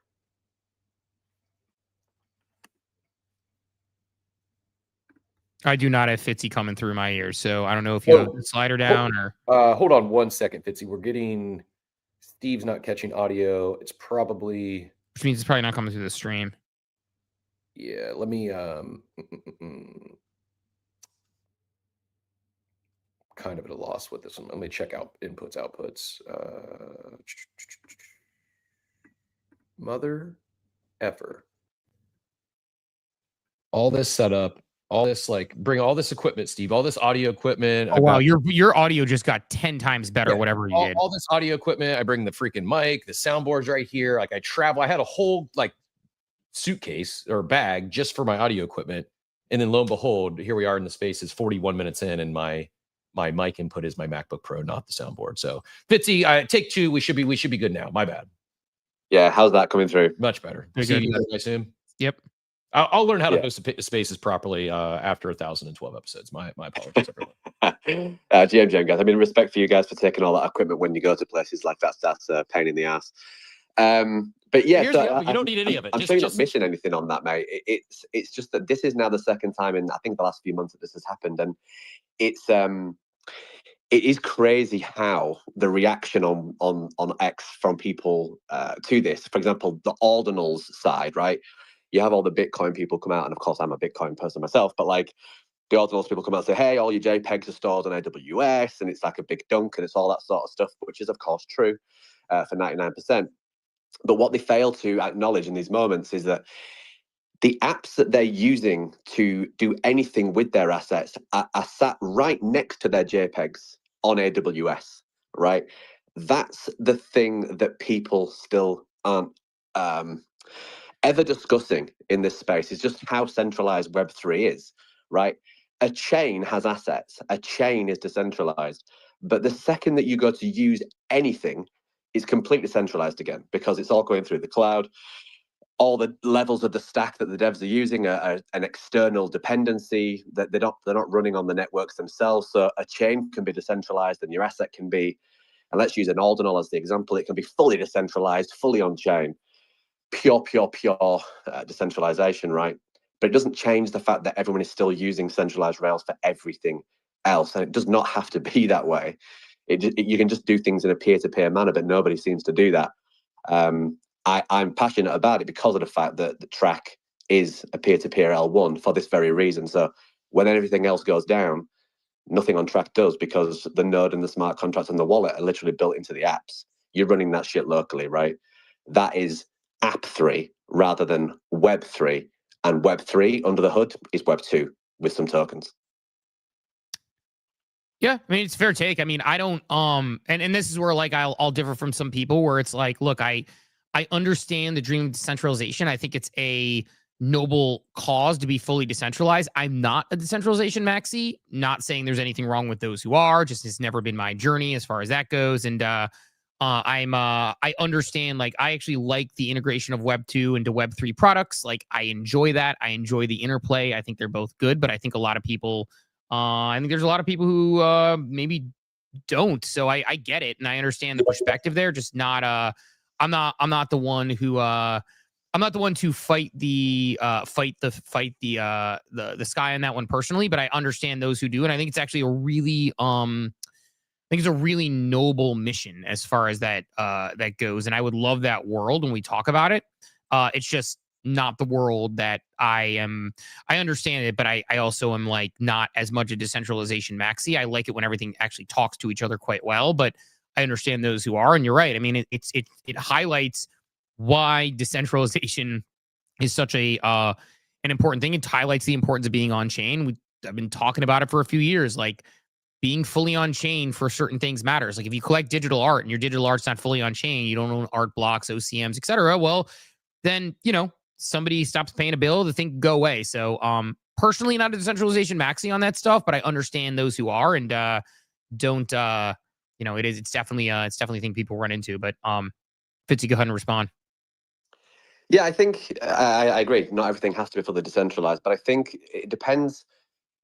I do not have Fitzy coming through my ears, so I don't know if you have the slider down or. Hold on 1 second, Fitzy. We're getting Steve's not catching audio. It's probably, which means it's probably not coming through the stream. Yeah, let me kind of at a loss with this one. Let me check out inputs, outputs. Mother effer. All this setup, all this bring all this equipment, Steve, all this audio equipment. Oh, wow, your audio just got 10 times better, whatever you did. All this audio equipment. I bring the freaking mic, the soundboard's right here. Like I travel. I had a whole suitcase or bag just for my audio equipment. And then lo and behold, here we are in the space is 41 minutes in, and my mic input is my MacBook Pro, not the soundboard. So Fitzy, take two. We should be good now. My bad. Yeah, how's that coming through? Much better. Good. See you guys, I assume. Yep. I'll learn how to host the spaces properly after 1,012 episodes. My apologies, everyone. GM guys, I mean, respect for you guys for taking all that equipment when you go to places like that. That's a pain in the ass. But yeah, you don't need any of it. I'm sure you're not missing anything on that, mate. It's just that this is now the second time in I think the last few months that this has happened, and it is crazy how the reaction on X from people to this. For example, the ordinals side, right? You have all the Bitcoin people come out, and of course, I'm a Bitcoin person myself, but the ordinals people come out and say, hey, all your JPEGs are stored on AWS, and it's like a big dunk, and it's all that sort of stuff, which is, of course, true for 99%. But what they fail to acknowledge in these moments is that the apps that they're using to do anything with their assets are sat right next to their JPEGs on AWS, right? That's the thing that people still aren't ever discussing in this space, is just how centralized Web3 is, right? A chain has assets. A chain is decentralized. But the second that you go to use anything, it's completely centralized again, because it's all going through the cloud. All the levels of the stack that the devs are using are an external dependency that they're not running on the networks themselves. So a chain can be decentralized, and your asset can be, and let's use an ordinal as the example, it can be fully decentralized, fully on chain, pure decentralization, right? But it doesn't change the fact that everyone is still using centralized rails for everything else, and it does not have to be that way. You can just do things in a peer-to-peer manner, but nobody seems to do that. I'm passionate about it because of the fact that the track is a peer-to-peer L1 for this very reason. So when everything else goes down, nothing on track does, because the node and the smart contracts and the wallet are literally built into the apps. You're running that shit locally, right? That is App 3 rather than Web 3. And Web 3 under the hood is Web 2 with some tokens. Yeah, I mean, it's a fair take. I mean, I don't and this is where I'll differ from some people, where it's like, look, I understand the dream of decentralization. I think it's a noble cause to be fully decentralized. I'm not a decentralization maxi. Not saying there's anything wrong with those who are. Just has never been my journey as far as that goes. And I understand. I actually like the integration of Web 2 into Web 3 products. I enjoy that. I enjoy the interplay. I think they're both good. But I think a lot of people, I think there's a lot of people who maybe don't. So I get it, and I understand the perspective there. Just not I'm not the one who I'm not the one to fight the sky on that one personally, but I understand those who do, and I think it's actually a really noble mission as far as that goes, and I would love that world when we talk about it. It's just not the world that I am. I understand it, but I also am not as much a decentralization maxi. I like it when everything actually talks to each other quite well, but I understand those who are, and you're right. I mean, it highlights why decentralization is such an important thing. It highlights the importance of being on chain. I've been talking about it for a few years. Being fully on chain for certain things matters. If you collect digital art and your digital art's not fully on chain, you don't own art blocks, OCMs, etc. Well, then, somebody stops paying a bill, the thing can go away. So personally not a decentralization maxi on that stuff, but I understand those who are and don't it's definitely a thing people run into. But Fitzy, go ahead and respond. Yeah, I think I agree. Not everything has to be fully decentralized, but I think it depends.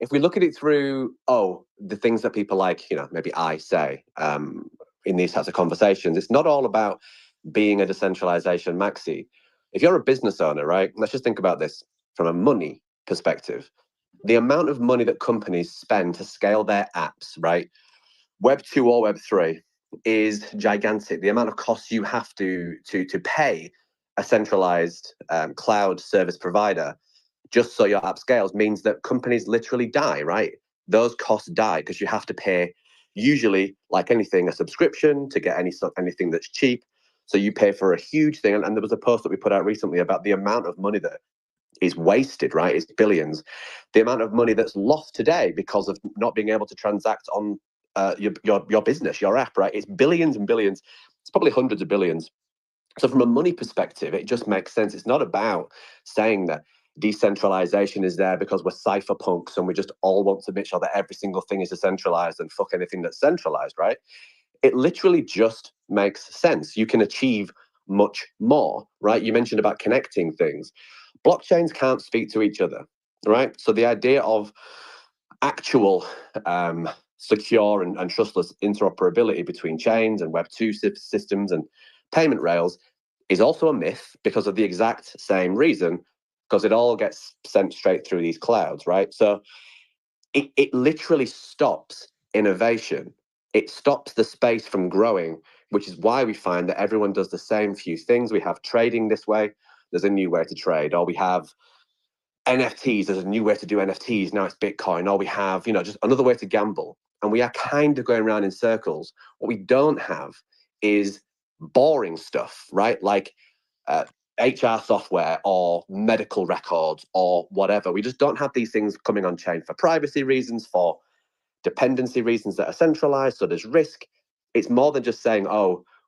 If we look at it through, the things that people like, maybe I say in these types of conversations, it's not all about being a decentralization maxi. If you're a business owner, right, let's just think about this from a money perspective. The amount of money that companies spend to scale their apps, right, Web 2 or Web 3, is gigantic. The amount of costs you have to pay a centralized cloud service provider just so your app scales means that companies literally die, right? Those costs die because you have to pay, usually, like anything, a subscription to get anything that's cheap. So you pay for a huge thing. And there was a post that we put out recently about the amount of money that is wasted, right? It's billions. The amount of money that's lost today because of not being able to transact on your business, your app, right? It's billions and billions. It's probably hundreds of billions. So from a money perspective, it just makes sense. It's not about saying that decentralization is there because we're cypherpunks and we just all want to make sure that every single thing is decentralized and fuck anything that's centralized, right? It literally just makes sense. You can achieve much more, right? You mentioned about connecting things. Blockchains can't speak to each other, right? So the idea of actual secure and trustless interoperability between chains and Web 2 systems and payment rails is also a myth because of the exact same reason, because it all gets sent straight through these clouds, right? So it literally stops innovation. It stops the space from growing, which is why we find that everyone does the same few things. We have trading this way. There's a new way to trade, or we have NFTs. There's a new way to do NFTs. Now it's Bitcoin, or we have, just another way to gamble. And we are kind of going around in circles. What we don't have is boring stuff, right? Like HR software or medical records or whatever. We just don't have these things coming on chain for privacy reasons, for dependency reasons that are centralized. So there's risk. It's more than just saying,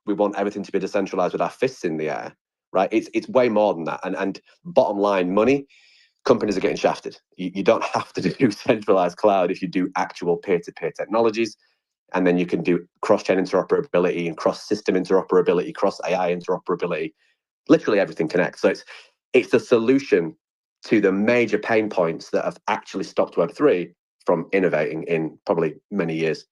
we want everything to be decentralized with our fists in the air, right? It's way more than that. And bottom line, money, companies are getting shafted. You don't have to do centralized cloud if you do actual peer-to-peer technologies. And then you can do cross-chain interoperability and cross-system interoperability, cross-AI interoperability. Literally everything connects. So it's the solution to the major pain points that have actually stopped Web3 from innovating in probably many years.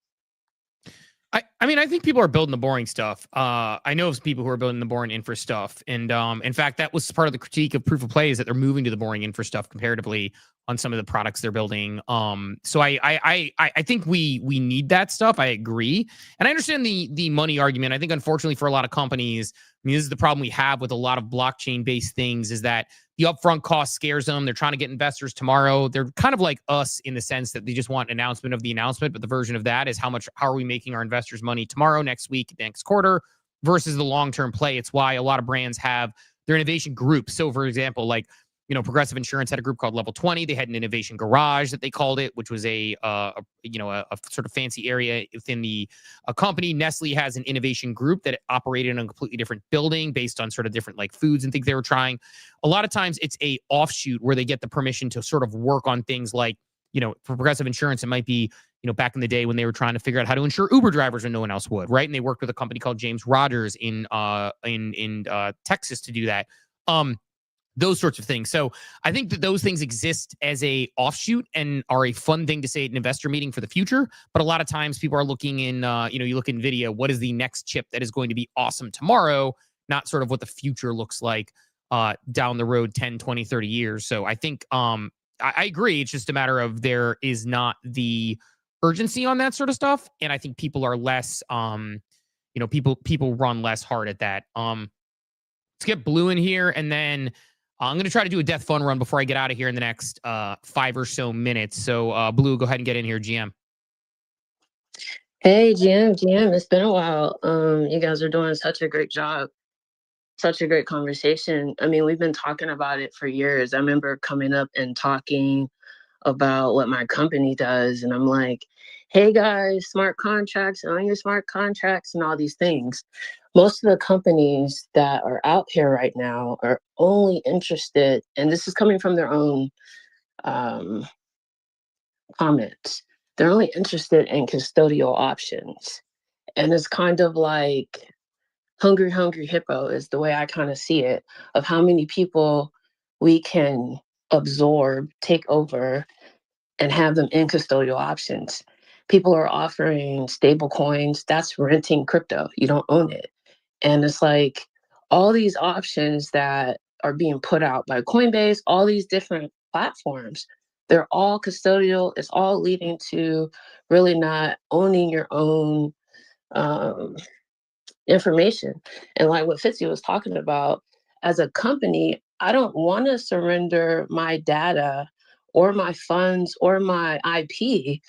I mean, I think people are building the boring stuff. I know of people who are building the boring infra stuff. And in fact, that was part of the critique of proof of play is that they're moving to the boring infra stuff comparatively on some of the products they're building. So I think we need that stuff. I agree. And I understand the money argument. I think, unfortunately, for a lot of companies, this is the problem we have with a lot of blockchain-based things is that the upfront cost scares them. They're trying to get investors tomorrow. They're kind of like us in the sense that they just want an announcement of the announcement, but the version of that is how are we making our investors money tomorrow, next week, next quarter, versus the long-term play. It's why a lot of brands have their innovation groups. So, for example, like, Progressive Insurance had a group called Level 20. They had an innovation garage that they called it, which was a sort of fancy area within the company. Nestle has an innovation group that operated in a completely different building based on sort of different like foods and things they were trying. A lot of times it's a offshoot where they get the permission to sort of work on things like, for Progressive Insurance, it might be, back in the day when they were trying to figure out how to insure Uber drivers when no one else would, right? And they worked with a company called James Rogers in Texas to do that. Those sorts of things. So I think that those things exist as a offshoot and are a fun thing to say at an investor meeting for the future. But a lot of times people are looking in, you look in NVIDIA, what is the next chip that is going to be awesome tomorrow, not sort of what the future looks like down the road 10, 20, 30 years. So I think I agree. It's just a matter of there is not the urgency on that sort of stuff. And I think people are less, people run less hard at that. Let's get Bleu in here and then I'm going to try to do a death fun run before I get out of here in the next 5 or so minutes. So, Bleu, go ahead and get in here, GM. Hey, GM, it's been a while. You guys are doing such a great job. Such a great conversation. I mean, we've been talking about it for years. I remember coming up and talking about what my company does. And I'm like, hey guys, smart contracts, own your smart contracts, and all these things. Most of the companies that are out here right now are only interested, and this is coming from their own comments, they're only interested in custodial options. And it's kind of like hungry, hungry hippo is the way I kind of see it, of how many people we can absorb, take over, and have them in custodial options. People are offering stable coins. That's renting crypto. You don't own it. And it's like all these options that are being put out by Coinbase, all these different platforms, they're all custodial. It's all leading to really not owning your own um, information. And like what Fitzy was talking about, as a company, I don't want to surrender my data or my funds or my IP,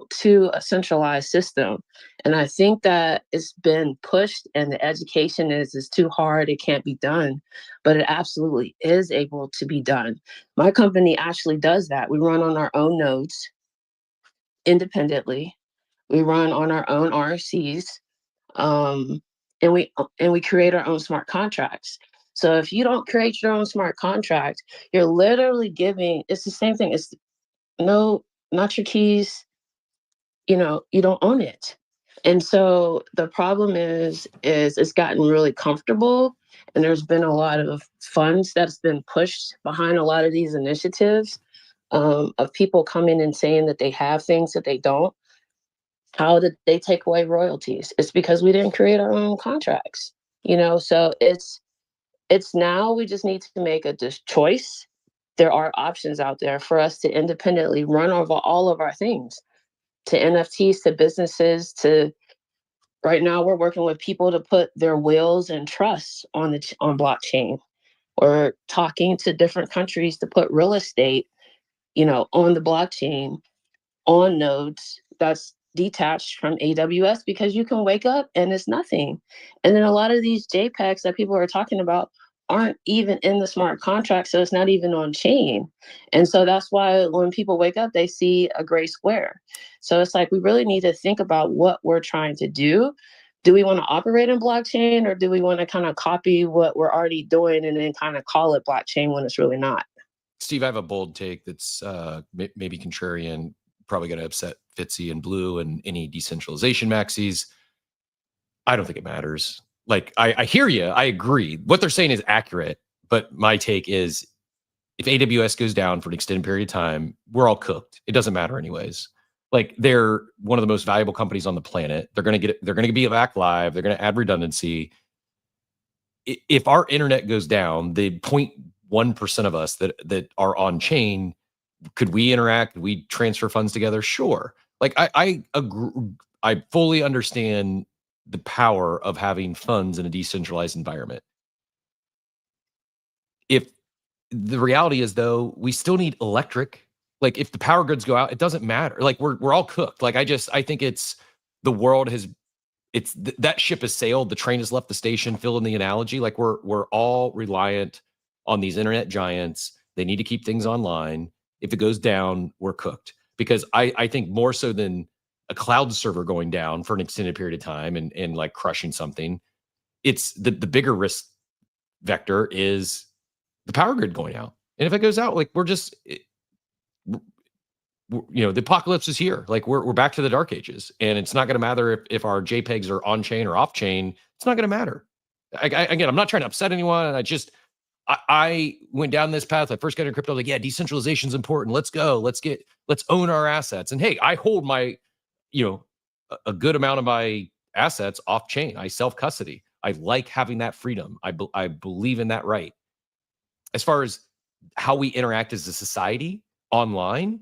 to a centralized system. And I think that it's been pushed and the education is too hard, it can't be done, but it absolutely is able to be done. My company actually does that. We run on our own nodes independently. We run on our own RFCs, and we create our own smart contracts. So if you don't create your own smart contract, you're literally giving. It's the same thing. It's no, not your keys. You don't own it. And so the problem is it's gotten really comfortable, and there's been a lot of funds that's been pushed behind a lot of these initiatives, of people coming and saying that they have things that they don't. How did they take away royalties? It's because we didn't create our own contracts. So it's now we just need to make a choice. There are options out there for us to independently run over all of our things, to NFTs, to businesses, to right now we're working with people to put their wills and trusts on blockchain. Or talking to different countries to put real estate, on the blockchain, on nodes that's detached from AWS, because you can wake up and it's nothing. And then a lot of these JPEGs that people are talking about aren't even in the smart contract, so it's not even on chain. And so that's why when people wake up, they see a gray square. So it's like we really need to think about what we're trying to do. Do we want to operate in blockchain, or do we want to kind of copy what we're already doing and then kind of call it blockchain when it's really not? Steve, I have a bold take that's maybe contrarian, probably going to upset Fitzy and Blue and any decentralization maxis. I don't think it matters. Like, I hear you. I agree. What they're saying is accurate. But my take is if AWS goes down for an extended period of time, we're all cooked. It doesn't matter anyways. Like, they're one of the most valuable companies on the planet. They're going to be back live. They're going to add redundancy. If our internet goes down, the 0.1% of us that are on chain, could we interact? Could we transfer funds together? Sure. Like, I agree. I fully understand the power of having funds in a decentralized environment. If the reality is, though, we still need electric. Like, if the power grids go out, it doesn't matter. Like, we're all cooked. Like, I think it's the world has, that ship has sailed. The train has left the station. Fill in the analogy. Like, we're all reliant on these internet giants. They need to keep things online. If it goes down, we're cooked. Because I think more so than a cloud server going down for an extended period of time and like crushing something, it's the bigger risk vector is the power grid going out. And if it goes out, like, the apocalypse is here. Like, we're back to the dark ages, and it's not going to matter if our JPEGs are on chain or off chain. It's not going to matter. Again, I'm not trying to upset anyone. And I went down this path. I first got into crypto. Like, yeah, decentralization is important. Let's go. Let's own our assets. And hey, I hold my, a good amount of my assets off chain. I self custody. I like having that freedom. I believe in that right. As far as how we interact as a society online,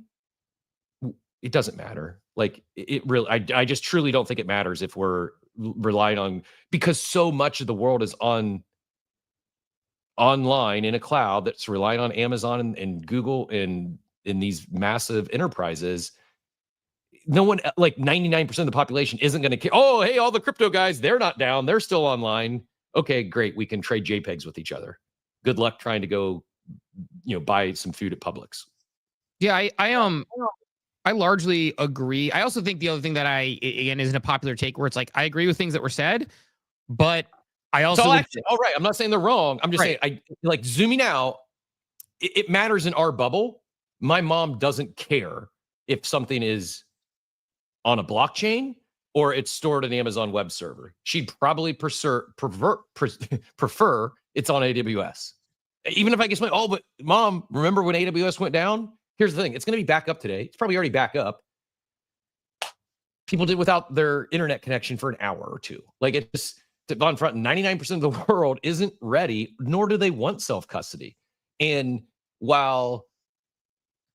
it doesn't matter. Like, it really, I just truly don't think it matters if we're relying on, because so much of the world is online in a cloud that's relying on Amazon and Google and in these massive enterprises. No one, like 99% of the population, isn't going to care. Oh, hey, all the crypto guys, they're not down. They're still online. Okay, great. We can trade JPEGs with each other. Good luck trying to go, buy some food at Publix. Yeah, I largely agree. I also think the other thing that again, isn't a popular take where it's like, I agree with things that were said, but I also, all right. I'm not saying they're wrong. I'm just saying, like zooming out, it matters in our bubble. My mom doesn't care if something is on a blockchain or it's stored in the Amazon web server. She'd probably prefer it's on AWS. Even if I guess but mom, remember when AWS went down? Here's the thing. It's going to be back up today. It's probably already back up. People did without their internet connection for an hour or two. Like it just, on front, 99% of the world isn't ready, nor do they want self-custody. And while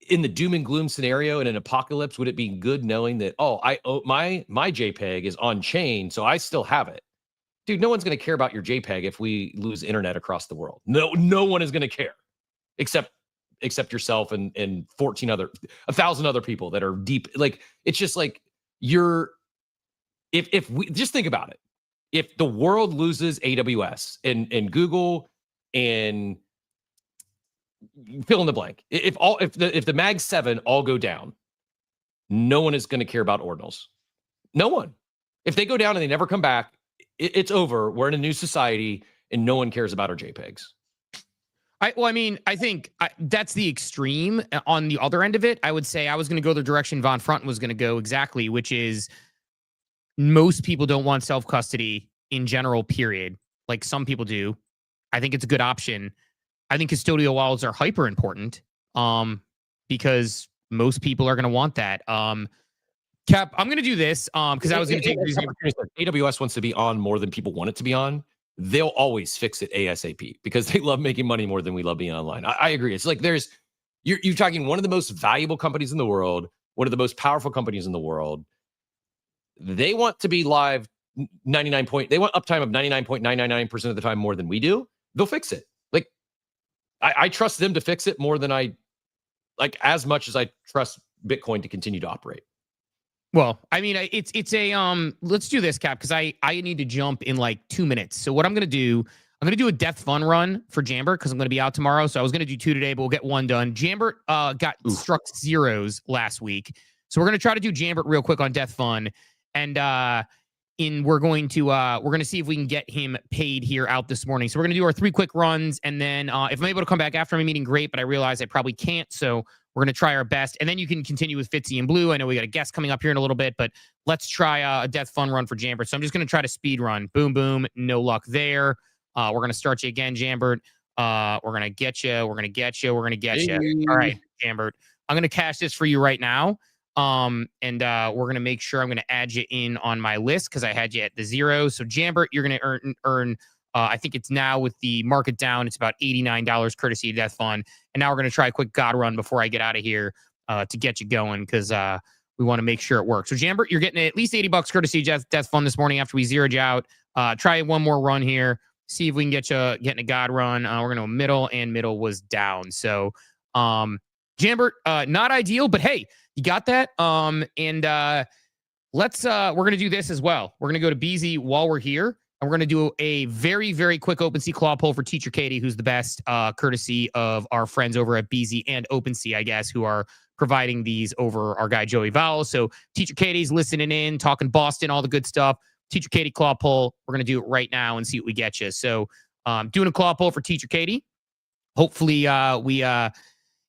in the doom and gloom scenario in an apocalypse, would it be good knowing that, my JPEG is on chain, so I still have it? Dude, no one's going to care about your JPEG if we lose internet across the world. No one is going to care, except yourself and 1,000 other people that are deep. Like, it's just like if we just think about it, if the world loses AWS and Google and fill in the blank, if the Mag 7 all go down, no one is going to care about ordinals. No one. If they go down and they never come back, it's over. We're in a new society, and no one cares about our JPEGs. I think that's the extreme. On the other end of it, I would say I was going to go the direction Von Front was going to go exactly, which is most people don't want self-custody in general, period. Like some people do. I think it's a good option. I think custodial wallets are hyper important because most people are going to want that. Cap, I'm going to do this because I was going to take these. AWS wants to be on more than people want it to be on. They'll always fix it ASAP because they love making money more than we love being online. I agree. It's like you're talking one of the most valuable companies in the world, one of the most powerful companies in the world. They want to be live they want uptime of 99.999% of the time more than we do. They'll fix it. Like I trust them to fix it more than as much as I trust Bitcoin to continue to operate. Well, I mean, it's a let's do this, Cap, because I need to jump in like 2 minutes. So what I'm gonna do a death fun run for Jambert because I'm gonna be out tomorrow. So I was gonna do 2 today, but we'll get 1 done. Jambert got struck zeros last week, so we're gonna try to do Jambert real quick on death fun, and we're going to see if we can get him paid here out this morning. So we're gonna do our 3 quick runs, and then if I'm able to come back after my meeting, great. But I realize I probably can't, so we're going to try our best. And then you can continue with Fitzy and Blue. I know we got a guest coming up here in a little bit, but let's try a death fun run for Jambert. So I'm just going to try to speed run. Boom, boom. No luck there. We're going to start you again, Jambert. We're going to get you. We're going to get you. We're going to get you. All right, Jambert. I'm going to cash this for you right now. And we're going to make sure I'm going to add you in on my list because I had you at the 0. So Jambert, you're going to earn I think it's now with the market down, it's about $89 courtesy of Death Fund. And now we're going to try a quick God run before I get out of here to get you going because we want to make sure it works. So Jambert, you're getting at least $80 courtesy of Death Fund this morning after we zeroed you out. Try one more run here. See if we can get you getting a God run. We're going to middle, and middle was down. So Jambert, not ideal, but hey, you got that. Let's we're going to do this as well. We're going to go to BZ while we're here. And we're going to do a very, very quick OpenSea claw poll for Teacher Katie, who's the best, courtesy of our friends over at BZ and OpenSea, I guess, who are providing these over our guy Joey Vowell. So Teacher Katie's listening in, talking Boston, all the good stuff. Teacher Katie claw poll. We're going to do it right now and see what we get you. So doing a claw poll for Teacher Katie. Hopefully we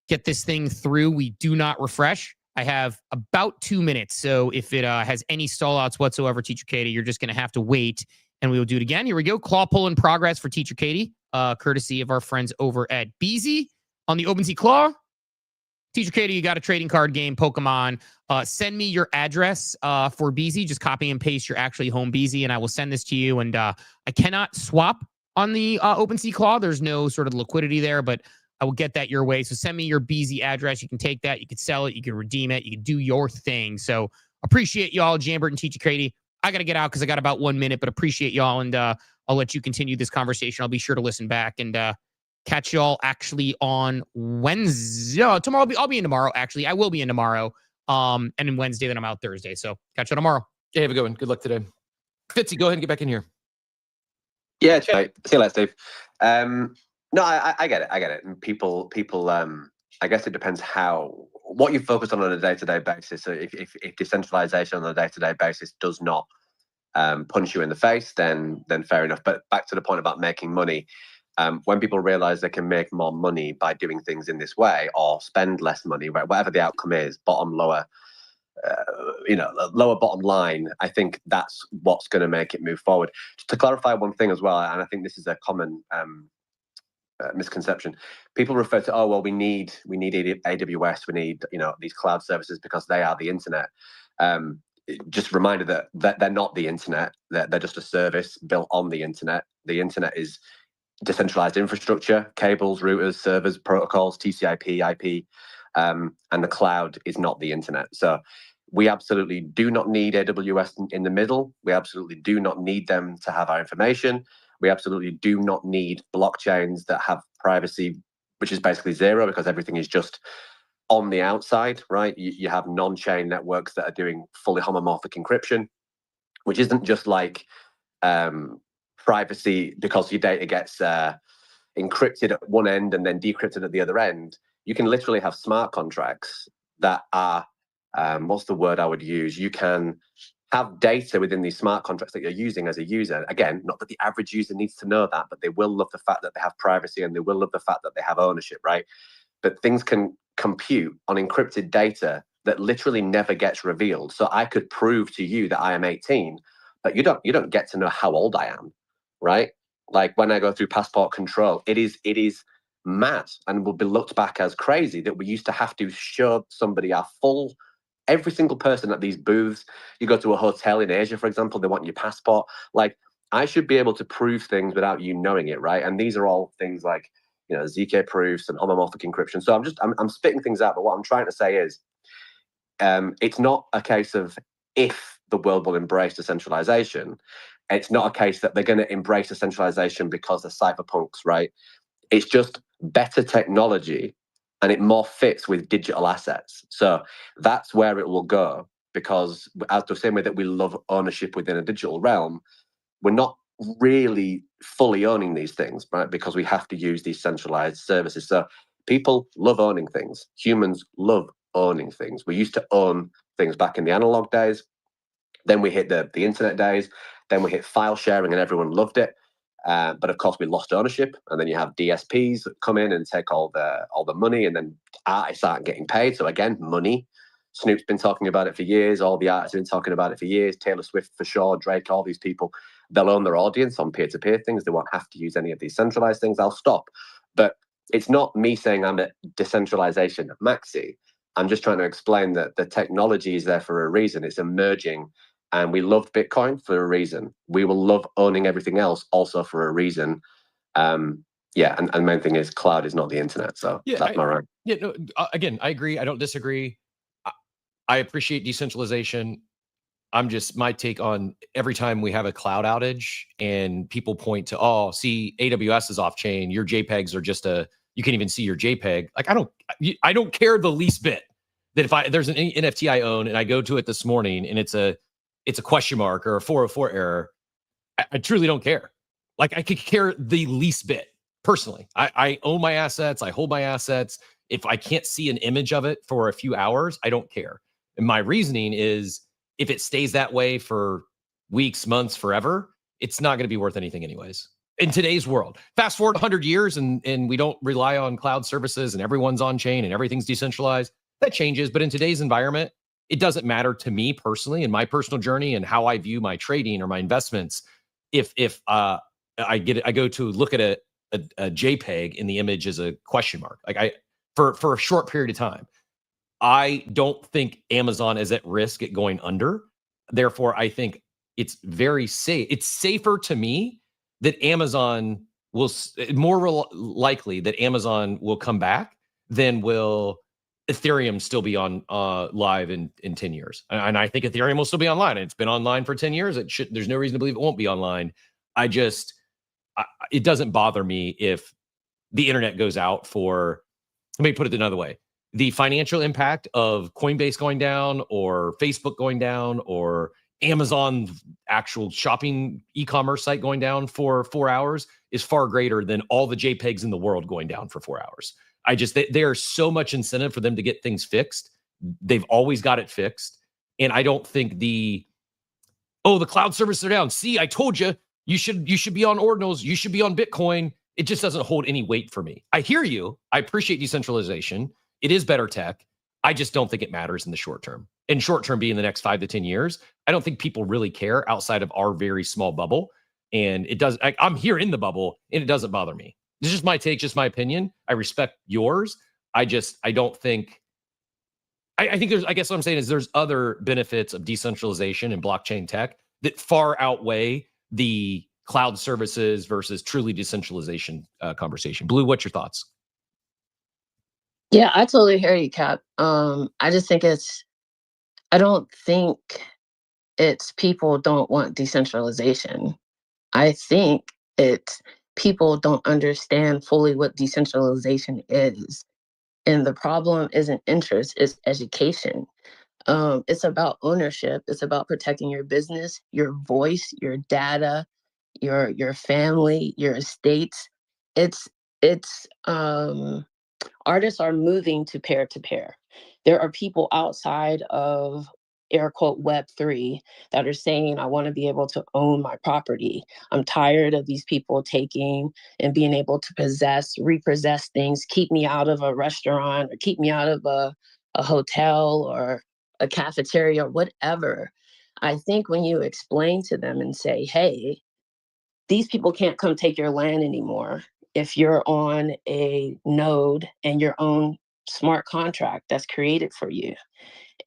get this thing through. We do not refresh. I have about 2 minutes. So if it has any stall outs whatsoever, Teacher Katie, you're just going to have to wait. And we will do it again. Here we go. Claw poll in progress for Teacher Katie, courtesy of our friends over at BZ on the OpenSea Claw. Teacher Katie, you got a trading card game, Pokemon. Send me your address for BZ. Just copy and paste your actually home BZ, and I will send this to you. And I cannot swap on the OpenSea Claw. There's no sort of liquidity there, but I will get that your way. So send me your BZ address. You can take that. You can sell it. You can redeem it. You can do your thing. So appreciate y'all, Jambert and Teacher Katie. I got to get out because I got about 1 minute, but appreciate y'all. And I'll let you continue this conversation. I'll be sure to listen back and catch y'all actually on Wednesday. Tomorrow, I'll be in tomorrow. Actually, I will be in tomorrow. And then Wednesday, then I'm out Thursday. So catch you tomorrow. Hey, have a good one. Good luck today. Fitzy, go ahead and get back in here. Yeah, see you later, Steve. No, I get it. I get it. And people, I guess it depends what you focus on a day-to-day basis. So if decentralization on a day-to-day basis does not punch you in the face, then fair enough. But back to the point about making money, when people realize they can make more money by doing things in this way, or spend less money, whatever the outcome is, lower bottom line, I think that's what's going to make it move forward. Just to clarify one thing as well, and I think this is a common misconception. People refer to, oh well, we need AWS, we need these cloud services because they are the internet. Just a reminder that they're not the internet. They're just a service built on the internet. The internet is decentralized infrastructure, cables, routers, servers, protocols, TCP, IP, and the cloud is not the internet. So we absolutely do not need AWS in the middle. We absolutely do not need them to have our information. We absolutely do not need blockchains that have privacy, which is basically zero, because everything is just on the outside, right? You have non-chain networks that are doing fully homomorphic encryption, which isn't just like privacy because your data gets encrypted at one end and then decrypted at the other end. You can literally have smart contracts that are, what's the word I would use? You can have data within these smart contracts that you're using as a user. Again, not that the average user needs to know that, but they will love the fact that they have privacy and they will love the fact that they have ownership, right? But things can compute on encrypted data that literally never gets revealed. So I could prove to you that I am 18, but you don't get to know how old I am, right? Like when I go through passport control, it is mad and will be looked back as crazy that we used to have to show somebody our full, every single person at these booths. You go to a hotel in Asia, for example, they want your passport. Like, I should be able to prove things without you knowing it, right? And these are all things like, ZK proofs and homomorphic encryption. So I'm spitting things out, but what I'm trying to say is, it's not a case of if the world will embrace decentralization. It's not a case that they're going to embrace decentralization because they're cypherpunks, right? It's just better technology, and it more fits with digital assets. So that's where it will go, because as the same way that we love ownership within a digital realm, we're not really fully owning these things, right? Because we have to use these centralized services. So people love owning things. Humans love owning things. We used to own things back in the analog days. Then we hit the internet days. Then we hit file sharing and everyone loved it. But of course, we lost ownership, and then you have DSPs that come in and take all the money, and then artists aren't getting paid. So again, money. Snoop's been talking about it for years. All the artists have been talking about it for years. Taylor Swift for sure, Drake, all these people. They'll own their audience on peer-to-peer things. They won't have to use any of these centralized things. I'll stop. But it's not me saying I'm a decentralization maxi. I'm just trying to explain that the technology is there for a reason. It's emerging. And we loved Bitcoin for a reason. We will love owning everything else also for a reason. And the main thing is cloud is not the internet. So that's my rant. Yeah, no, again, I agree. I don't disagree. I appreciate decentralization. My take on every time we have a cloud outage and people point to, oh, see, AWS is off chain. Your JPEGs are just you can't even see your JPEG. Like, I don't care the least bit that if there's an NFT I own and I go to it this morning and it's a question mark or a 404 error, I truly don't care. Like, I could care the least bit personally. I own my assets. I hold my assets. If I can't see an image of it for a few hours, I don't care. And my reasoning is, if it stays that way for weeks, months, forever, it's not going to be worth anything anyways. In today's world, fast forward 100 years and we don't rely on cloud services and everyone's on chain and everything's decentralized, that changes. But in today's environment, it doesn't matter to me personally in my personal journey and how I view my trading or my investments. If I go to look at a JPEG and the image is a question mark, like for a short period of time, I don't think Amazon is at risk at going under. Therefore, I think it's very safe. It's safer to me that Amazon more likely that Amazon will come back than will Ethereum still be on live in 10 years. And I think Ethereum will still be online. It's been online for 10 years. There's no reason to believe it won't be online. It doesn't bother me if the internet goes out for, let me put it another way. The financial impact of Coinbase going down or Facebook going down or Amazon actual shopping e-commerce site going down for 4 hours is far greater than all the JPEGs in the world going down for 4 hours. There's so much incentive for them to get things fixed. They've always got it fixed. And I don't think the cloud services are down. See, I told you, you should be on ordinals. You should be on Bitcoin. It just doesn't hold any weight for me. I hear you. I appreciate decentralization. It is better tech. I just don't think it matters in the short term. In short term, being the next 5 to 10 years, I don't think people really care outside of our very small bubble. And it does. I'm here in the bubble, and it doesn't bother me. This is just my take, just my opinion. I respect yours. I don't think. I think I guess what I'm saying is there's other benefits of decentralization and blockchain tech that far outweigh the cloud services versus truly decentralization conversation. Blue, what's your thoughts? Yeah, I totally hear you, Cap. I just think I don't think it's people don't want decentralization. I think it's people don't understand fully what decentralization is. And the problem isn't interest, it's education. It's about ownership. It's about protecting your business, your voice, your data, your family, your estates. It's artists are moving to peer to peer. There are people outside of air quote Web3 that are saying, I want to be able to own my property. I'm tired of these people taking and being able to repossess things, keep me out of a restaurant or keep me out of a hotel or a cafeteria or whatever. I think when you explain to them and say, hey, these people can't come take your land anymore if you're on a node and your own smart contract that's created for you.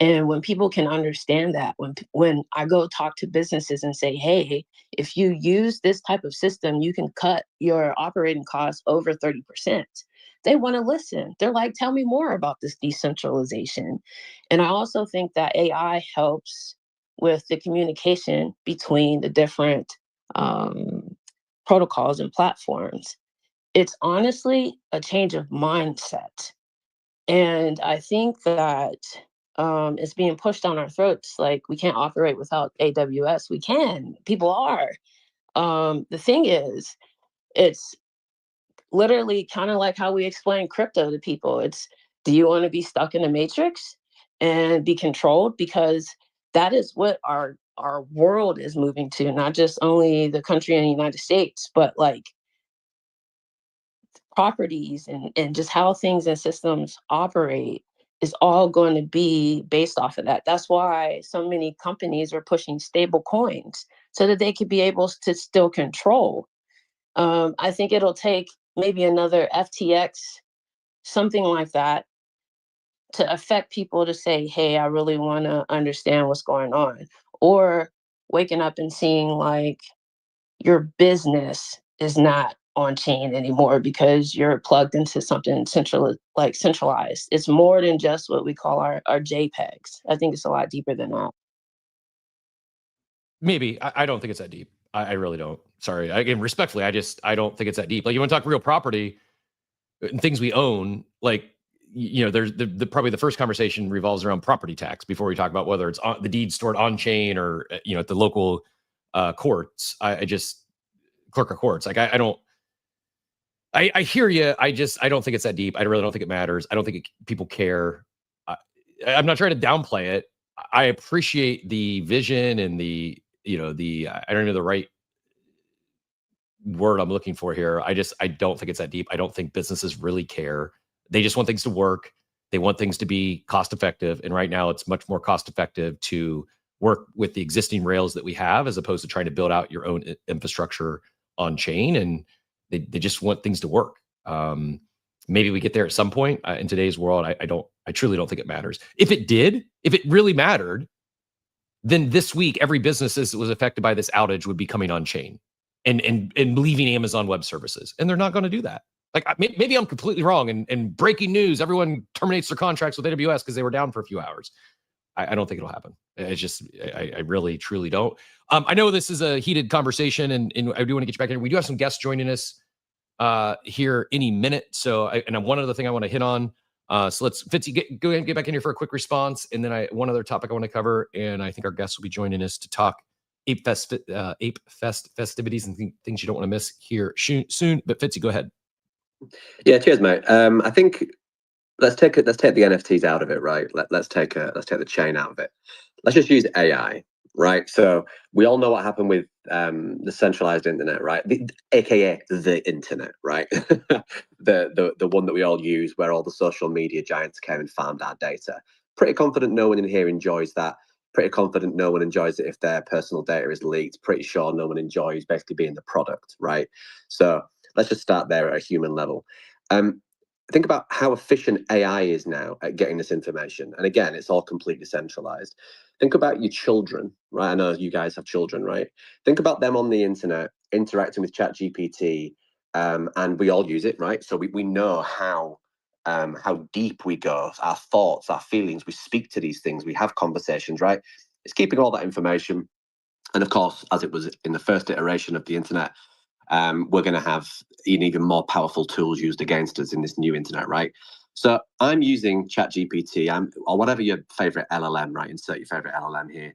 And when people can understand that, when I go talk to businesses and say, hey, if you use this type of system, you can cut your operating costs over 30%. They want to listen. They're like, tell me more about this decentralization. And I also think that AI helps with the communication between the different protocols and platforms. It's honestly a change of mindset. And I think that it's being pushed down our throats. Like, we can't operate without AWS. We can. People are. The thing is, it's literally kind of like how we explain crypto to people. It's, do you want to be stuck in a matrix and be controlled? Because that is what our world is moving to, not just only the country in the United States, but like properties and just how things and systems operate is all going to be based off of that. That's why so many companies are pushing stable coins so that they could be able to still control. I think it'll take maybe another FTX, something like that, to affect people to say, hey, I really want to understand what's going on. Or waking up and seeing like your business is not on chain anymore because you're plugged into something centralized. It's more than just what we call our JPEGs. I think it's a lot deeper than that. Maybe. I don't think it's that deep. I really don't. Sorry. Again, respectfully, I don't think it's that deep. Like, you want to talk real property and things we own, like, there's probably the first conversation revolves around property tax before we talk about whether it's the deed stored on chain or, at the local courts. I just clerk of courts. Like, I hear you. I don't think it's that deep. I really don't think it matters. I don't think people care. I'm not trying to downplay it. I appreciate the vision and the I don't know the right word I'm looking for here. I don't think it's that deep. I don't think businesses really care. They just want things to work. They want things to be cost effective. And right now it's much more cost effective to work with the existing rails that we have as opposed to trying to build out your own infrastructure on chain. And they just want things to work. Maybe we get there at some point in today's world. I truly don't think it matters. If it really mattered, then this week, every business that was affected by this outage would be coming on chain and leaving Amazon Web Services. And they're not going to do that. Like, maybe I'm completely wrong. And breaking news, everyone terminates their contracts with AWS because they were down for a few hours. I don't think it'll happen. It's just, I really, truly don't. I know this is a heated conversation, and I do want to get you back in. We do have some guests joining us here any minute. So, one other thing I want to hit on. So let's, Fitzy, go ahead and get back in here for a quick response. And then one other topic I want to cover, and I think our guests will be joining us to talk Ape Fest festivities and things you don't want to miss here soon. But Fitzy, go ahead. Yeah, cheers, mate. I think let's take the NFTs out of it, right? Let's take the chain out of it. Let's just use AI, right? So we all know what happened with the centralized internet, right? AKA the internet, right? the one that we all use, where all the social media giants came and farmed our data. Pretty confident no one in here enjoys that. Pretty confident no one enjoys it if their personal data is leaked. Pretty sure no one enjoys basically being the product, right? So let's just start there at a human level. Think about how efficient AI is now at getting this information. And again, it's all completely centralized. Think about your children, right? I know you guys have children, right? Think about them on the internet interacting with ChatGPT, and we all use it, right? So we know how deep we go, our thoughts, our feelings. We speak to these things, we have conversations, right? It's keeping all that information. And of course, as it was in the first iteration of the internet, we're going to have even more powerful tools used against us in this new internet, right? So I'm using ChatGPT, or whatever your favorite LLM, right? Insert your favorite LLM here.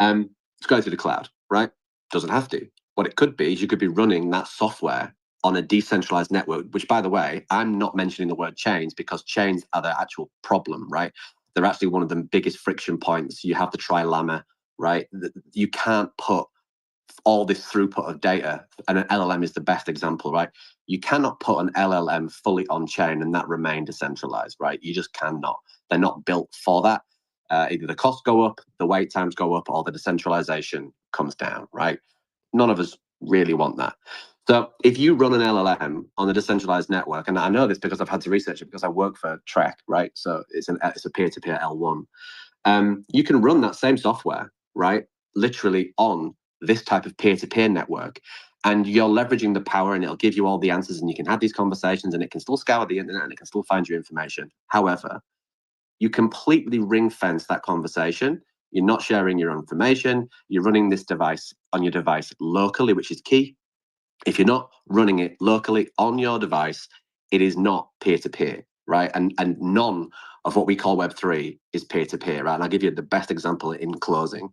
It's going through the cloud, right? Doesn't have to. What it could be is you could be running that software on a decentralized network, which, by the way, I'm not mentioning the word chains because chains are the actual problem, right? They're actually one of the biggest friction points. You have the trilemma, right? You can't put all this throughput of data, and an LLM is the best example, right? You cannot put an LLM fully on chain and that remain decentralized, right? You just cannot. They're not built for that. Either the costs go up, the wait times go up, or the decentralization comes down, right? None of us really want that. So if you run an LLM on a decentralized network, and I know this because I've had to research it because I work for Trek, right? So it's a peer-to-peer L1. You can run that same software, right? Literally on this type of peer-to-peer network, and you're leveraging the power, and it'll give you all the answers, and you can have these conversations, and it can still scour the internet, and it can still find your information. However, you completely ring fence that conversation. You're not sharing your information. You're running this device on your device locally, which is key. If you're not running it locally on your device, it is not peer-to-peer, right? And none of what we call Web3 is peer-to-peer, right? And I'll give you the best example in closing.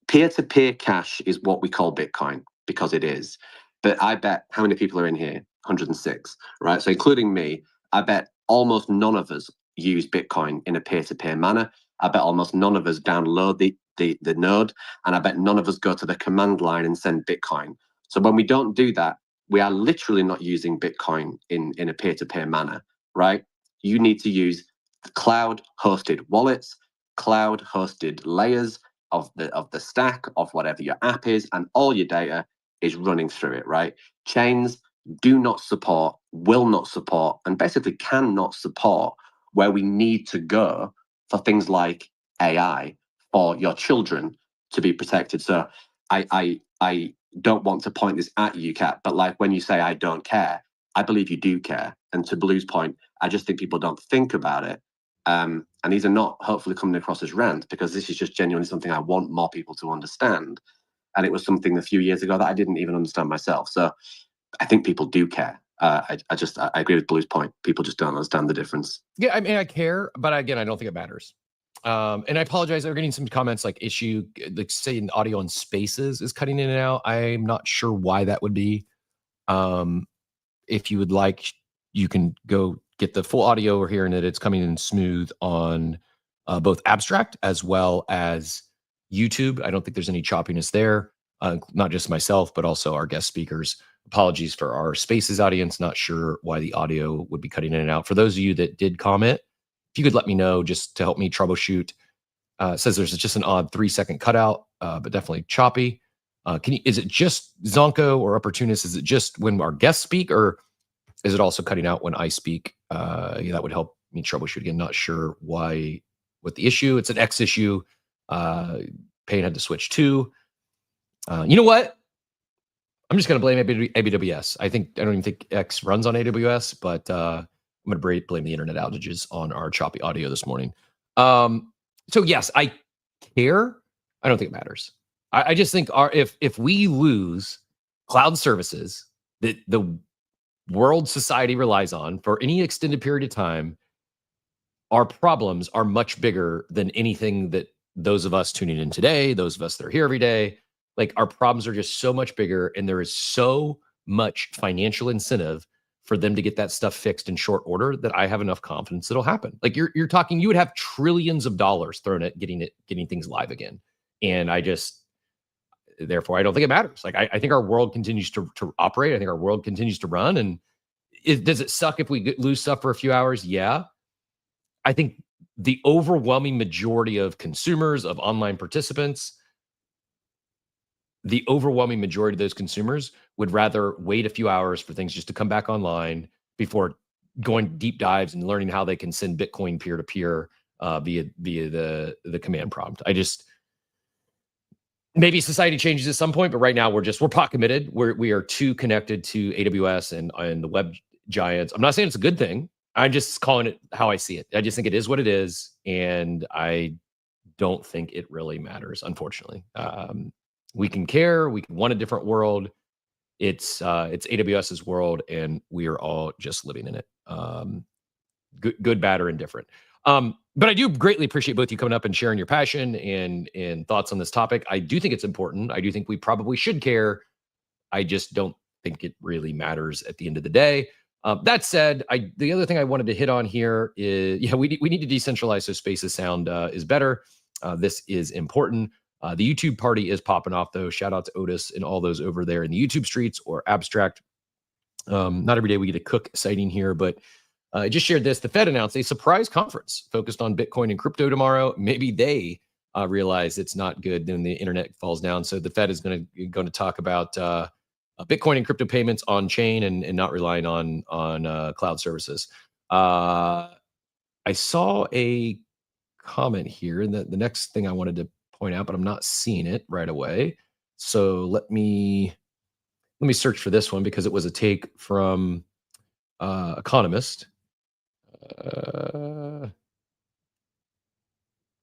Peer-to-peer cash is what we call Bitcoin, because it is. But I bet, how many people are in here? 106, right? So including me, I bet almost none of us use Bitcoin in a peer-to-peer manner. I bet almost none of us download the node, and I bet none of us go to the command line and send Bitcoin. So when we don't do that, we are literally not using Bitcoin in a peer-to-peer manner, right? You need to use cloud-hosted wallets, cloud-hosted layers of the stack of whatever your app is, and all your data is running through it, right? Chains do not support, will not support, and basically cannot support where we need to go for things like AI for your children to be protected. So I don't want to point this at you, Kat, but like when you say I don't care, I believe you do care. And to Blue's point, I just think people don't think about it. And these are not hopefully coming across as rant, because this is just genuinely something I want more people to understand. And it was something a few years ago that I didn't even understand myself. So I think people do care. I agree with Blue's point. People just don't understand the difference. Yeah, I mean, I care, but again, I don't think it matters. And I apologize. We're getting some comments like issue, like saying audio in spaces is cutting in and out. I'm not sure why that would be. If you would like, you can go get the full audio. We're hearing that it's coming in smooth on both Abstract as well as YouTube. I don't think there's any choppiness there. Not just myself, but also our guest speakers. Apologies for our Spaces audience. Not sure why the audio would be cutting in and out. For those of you that did comment, if you could let me know just to help me troubleshoot. It says there's just an odd 3-second cutout, but definitely choppy. Is it just Zonko or Opportunist? Is it just when our guests speak, or is it also cutting out when I speak? Yeah, that would help me troubleshoot. Again, not sure what the issue. It's an X issue. Payne had to switch to. You know what? I'm just going to blame AWS. I don't even think X runs on AWS, but I'm going to blame the internet outages on our choppy audio this morning. So yes, I care. I don't think it matters. I just think if we lose cloud services that the world society relies on for any extended period of time, our problems are much bigger than anything that those of us tuning in today, those of us that are here every day, like our problems are just so much bigger, and there is so much financial incentive for them to get that stuff fixed in short order that I have enough confidence it'll happen. Like you're talking, you would have trillions of dollars thrown at getting things live again. And therefore, I don't think it matters. Like I think our world continues to operate. I think our world continues to run. And does it suck if we lose stuff for a few hours? Yeah. I think the overwhelming majority of consumers, of online participants, the overwhelming majority of those consumers would rather wait a few hours for things just to come back online before going deep dives and learning how they can send Bitcoin peer-to-peer via the command prompt. Maybe society changes at some point, but right now we're pot committed. We are too connected to AWS and the web giants. I'm not saying it's a good thing. I'm just calling it how I see it. I just think it is what it is, and I don't think it really matters, unfortunately. We can care. We can want a different world. It's AWS's world, and we are all just living in it. Good, bad, or indifferent. But I do greatly appreciate both you coming up and sharing your passion and thoughts on this topic. I do think it's important. I do think we probably should care. I just don't think it really matters at the end of the day. That said, the other thing I wanted to hit on here is, we need to decentralize so Spaces sound is better. This is important. The YouTube party is popping off, though. Shout out to Otis and all those over there in the YouTube streets or abstract. Not every day we get a Cook sighting here, but I just shared this. The Fed announced a surprise conference focused on Bitcoin and crypto tomorrow. Maybe they realize it's not good when the internet falls down. So the Fed is going to talk about Bitcoin and crypto payments on chain and not relying on cloud services. I saw a comment here, and the next thing I wanted to point out, but I'm not seeing it right away. So let me search for this one because it was a take from Economist.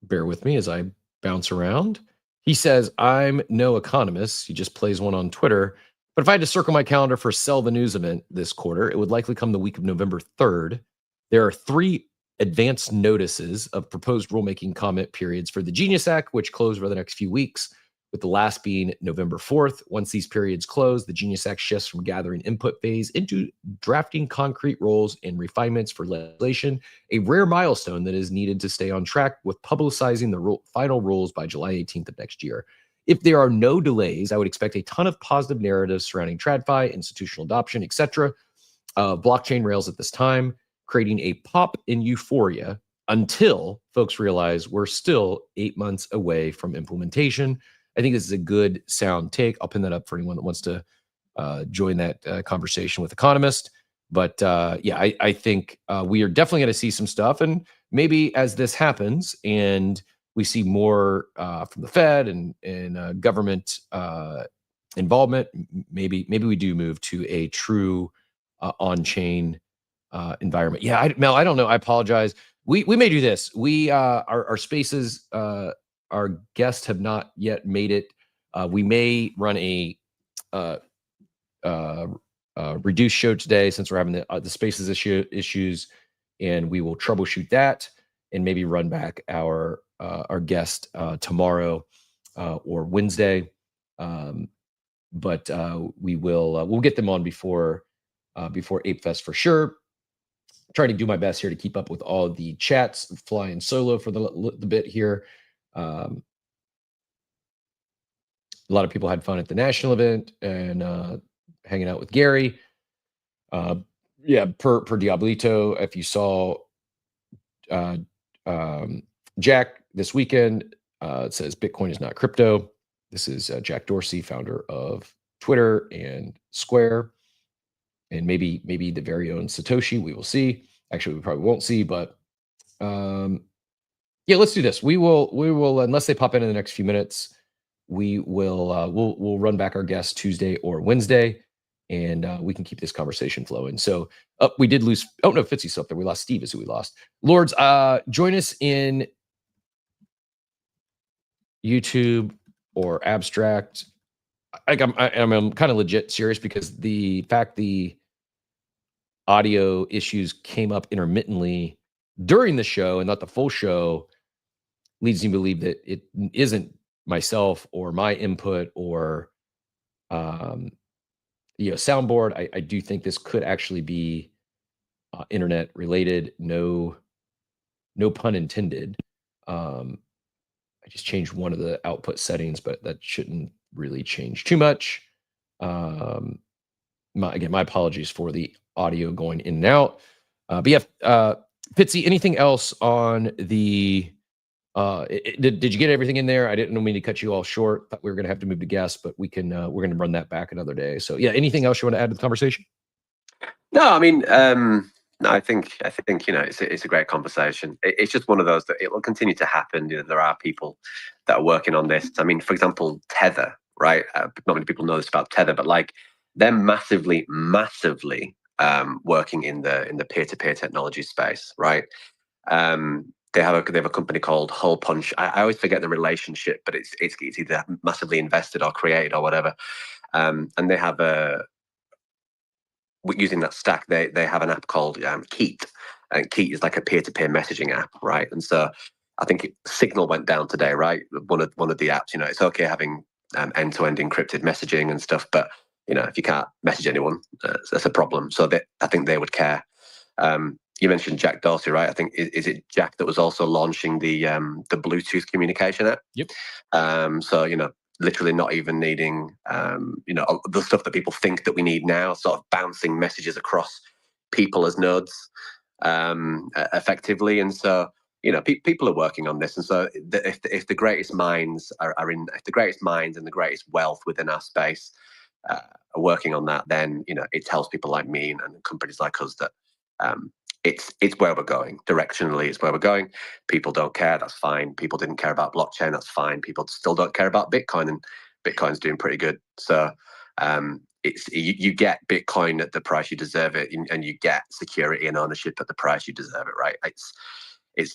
Bear with me as I bounce around. He says, I'm no economist. He just plays one on Twitter. But if I had to circle my calendar for Sell the News event this quarter, it would likely come the week of November 3rd. There are 3 advance notices of proposed rulemaking comment periods for the Genius Act, which close over the next few weeks, with the last being November 4th. Once these periods close, the Genius Act shifts from gathering input phase into drafting concrete rules and refinements for legislation, a rare milestone that is needed to stay on track with publicizing the final rules by July 18th of next year. If there are no delays, I would expect a ton of positive narratives surrounding TradFi, institutional adoption, etc. Blockchain rails at this time, creating a pop in euphoria until folks realize we're still 8 months away from implementation. I think this is a good sound take. I'll pin that up for anyone that wants to join that conversation with Economist. But I think we are definitely going to see some stuff. And maybe as this happens and we see more from the Fed and government involvement, maybe we do move to a true on-chain environment. Yeah, Mel, I don't know. I apologize. We may do this. Our Spaces, our guests have not yet made it. We may run a reduced show today since we're having the Spaces issues, and we will troubleshoot that and maybe run back our guest tomorrow or Wednesday. But we'll get them on before Ape Fest for sure. Trying to do my best here to keep up with all the chats, flying solo for the bit here. A lot of people had fun at the national event and hanging out with Gary. Per Diablito, if you saw Jack this weekend, it says Bitcoin is not crypto. This is Jack Dorsey, founder of Twitter and Square, and maybe the very own Satoshi. We will see. Actually, we probably won't see, but let's do this. We will unless they pop in the next few minutes, we'll run back our guests Tuesday or Wednesday, and we can keep this conversation flowing. So we did lose. Oh no, Fitzy's up there. We lost Steve. Is who we lost. Lords, join us in YouTube or Abstract. I'm kind of legit serious because the fact the audio issues came up intermittently during the show and not the full show leads me to believe that it isn't myself or my input or soundboard. I do think this could actually be internet related. No pun intended. I just changed one of the output settings, but that shouldn't really change too much. My apologies for the audio going in and out. But yeah, Fitzy, anything else on the? Did you get everything in there? I didn't mean to cut you all short. Thought we were going to have to move to guests, but we're going to run that back another day. So yeah, anything else you want to add to the conversation? No, I mean, no, I think it's a great conversation. It's just one of those that it will continue to happen. There are people that are working on this. I mean, for example, Tether, right? Not many people know this about Tether, but like they're massively working in the peer-to-peer technology space, right? They have a company called Hole Punch. I always forget the relationship, but it's either massively invested or created or whatever. And they have using that stack, they have an app called Keat, and Keat is like a peer-to-peer messaging app, right? And so I think Signal went down today, right? One of the apps, it's okay having end-to-end encrypted messaging and stuff, but if you can't message anyone, that's a problem. So I think they would care. You mentioned Jack Dorsey, right? I think is it Jack that was also launching the Bluetooth communication app? Yep. So literally not even needing the stuff that people think that we need now, sort of bouncing messages across people as nodes effectively. And so people are working on this. And so if the greatest minds if the greatest minds and the greatest wealth within our space are working on that, then it tells people like me and companies like us that it's where we're going. Directionally, it's where we're going. People don't care, that's fine. People didn't care about blockchain, that's fine. People still don't care about Bitcoin, and Bitcoin's doing pretty good. So it's you get Bitcoin at the price you deserve it, and you get security and ownership at the price you deserve it, right?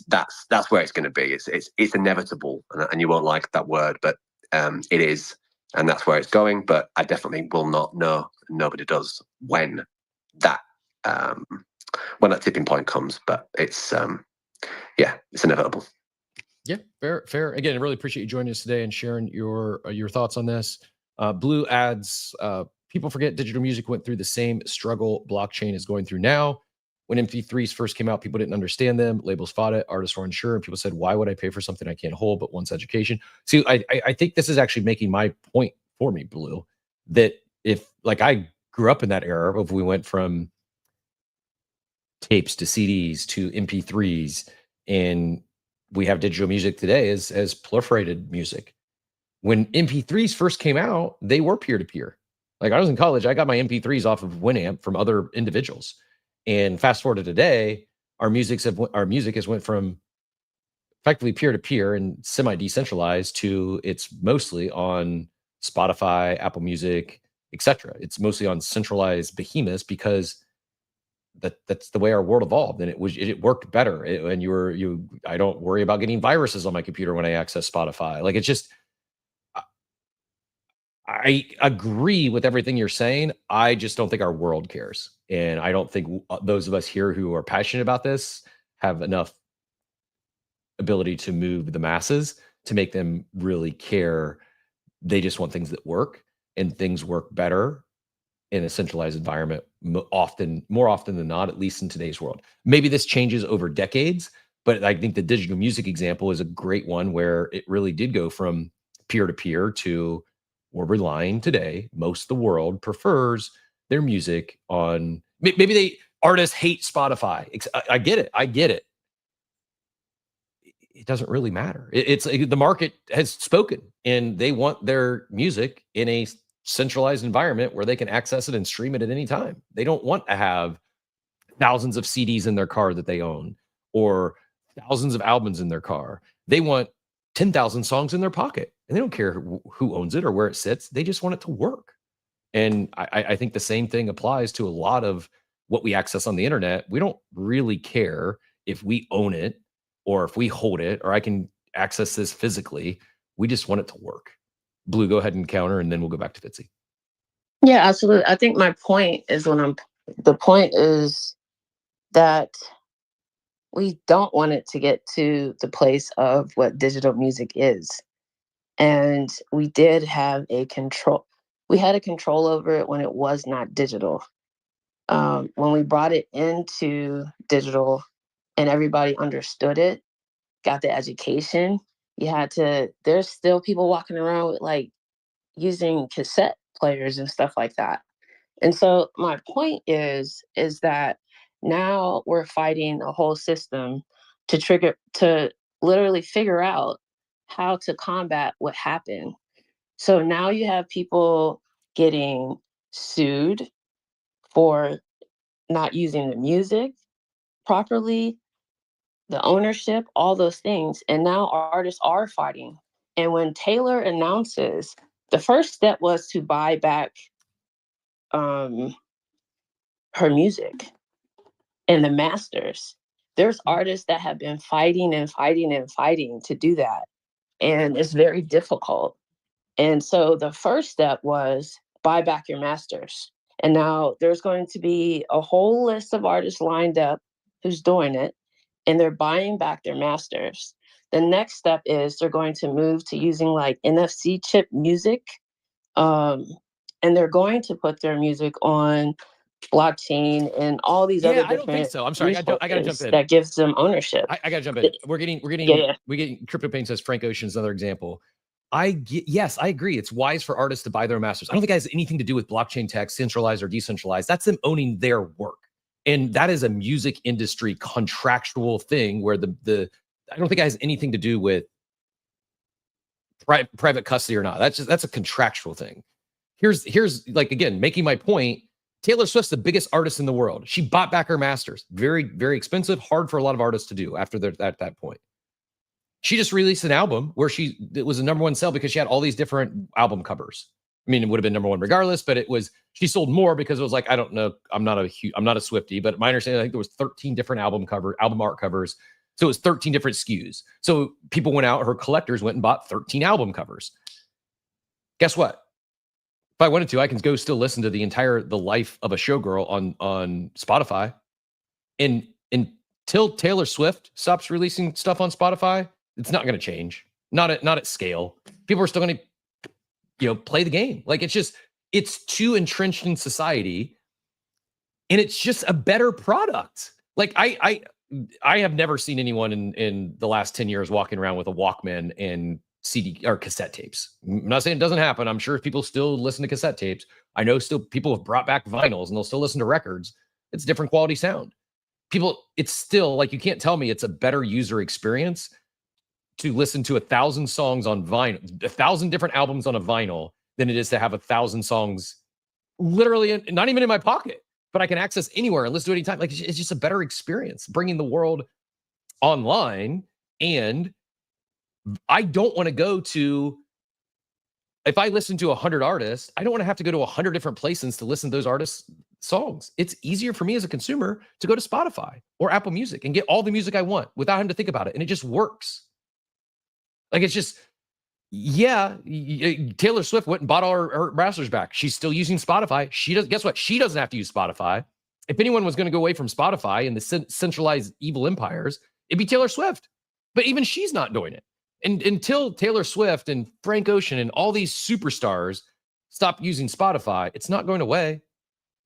That's where it's going to be. It's inevitable, and you won't like that word, but it is, and that's where it's going. But I definitely will not know. Nobody does when that tipping point comes, but it's inevitable. Yeah, fair. Again, I really appreciate you joining us today and sharing your thoughts on this. Blue adds, people forget digital music went through the same struggle blockchain is going through now. When MP3s first came out, people didn't understand them. Labels fought it. Artists were unsure. And people said, why would I pay for something I can't hold but wants education? See, I think this is actually making my point for me, Blue, that if I grew up in that era of we went from tapes to CDs to MP3s, and we have digital music today as proliferated music. When MP3s first came out, they were peer-to-peer. Like I was in college, I got my MP3s off of Winamp from other individuals. And fast forward to today, our music has went from effectively peer-to-peer and semi-decentralized to it's mostly on Spotify, Apple Music, etc. It's mostly on centralized behemoths because that's the way our world evolved, and it worked better. I don't worry about getting viruses on my computer when I access Spotify. Like it's just, I agree with everything you're saying. I just don't think our world cares, and I don't think those of us here who are passionate about this have enough ability to move the masses to make them really care. They just want things that work, and things work better in a centralized environment more often than not, at least in today's world. Maybe this changes over decades, but I think the digital music example is a great one where it really did go from peer-to-peer to we're relying today. Most of the world prefers their music on, maybe artists hate Spotify. I get it. It doesn't really matter. It's the market has spoken, and they want their music in a centralized environment where they can access it and stream it at any time. They don't want to have thousands of CDs in their car that they own or thousands of albums in their car. They want 10,000 songs in their pocket, and they don't care who owns it or where it sits. They just want it to work. And I think the same thing applies to a lot of what we access on the internet. We don't really care if we own it or if we hold it or I can access this physically. We just want it to work. Blue, go ahead and counter, and then we'll go back to Fitzy. Yeah, absolutely. I think my point is the point is that we don't want it to get to the place of what digital music is. And we did have we had a control over it when it was not digital. When we brought it into digital and everybody understood it, got the education, there's still people walking around with like using cassette players and stuff like that. And so my point is that now we're fighting a whole system to literally figure out how to combat what happened. So now you have people getting sued for not using the music properly, the ownership, all those things. And now artists are fighting. And when Taylor announces, the first step was to buy back her music and the masters. There's artists that have been fighting and fighting and fighting to do that. And it's very difficult. And so the first step was buy back your masters. And now there's going to be a whole list of artists lined up who's doing it, and they're buying back their masters. The next step is they're going to move to using like NFC chip music. And they're going to put their music on blockchain and all these other Yeah, different I don't think so. I'm sorry. I got to jump in. that gives them ownership. I got to jump in. We're getting Crypto Pain says Frank Ocean's another example. Yes, I agree. It's wise for artists to buy their masters. I don't think it has anything to do with blockchain tech, centralized or decentralized. That's them owning their work. And that is a music industry contractual thing where I don't think it has anything to do with private custody or not. That's a contractual thing. Here's like, again, making my point. Taylor Swift's the biggest artist in the world. She bought back her masters. Very, very expensive, hard for a lot of artists to do after they're at that point. She just released an album where it was a #1 sell because she had all these different album covers. I mean, it would have been #1 regardless, but she sold more because it was like, I don't know, I'm not a Swiftie, but my understanding, I think there was 13 different album art covers. So it was 13 different SKUs. So people went out, her collectors went and bought 13 album covers. Guess what? If I wanted to, I can go still listen to the life of a showgirl on Spotify. And until Taylor Swift stops releasing stuff on Spotify, it's not going to change. Not at scale. People are still going to, play the game. Like it's too entrenched in society, and it's just a better product. Like I have never seen anyone in the last 10 years walking around with a Walkman and CD or cassette tapes. I'm not saying it doesn't happen. I'm sure people still listen to cassette tapes. I know still people have brought back vinyls and they'll still listen to records. It's different quality sound. It's still like, you can't tell me it's a better user experience to listen to 1,000 songs on vinyl, 1,000 different albums on a vinyl than it is to have 1,000 songs literally not even in my pocket, but I can access anywhere and listen to it anytime. Like it's just a better experience bringing the world online. And I don't want to go to, if I listen to 100 artists, I don't want to have to go to 100 different places to listen to those artists' songs. It's easier for me as a consumer to go to Spotify or Apple Music and get all the music I want without having to think about it. And it just works. Like it's just, Taylor Swift went and bought all her masters back. She's still using Spotify. Guess what? She doesn't have to use Spotify. If anyone was going to go away from Spotify and the centralized evil empires, it'd be Taylor Swift. But even she's not doing it. And until Taylor Swift and Frank Ocean and all these superstars stop using Spotify, it's not going away.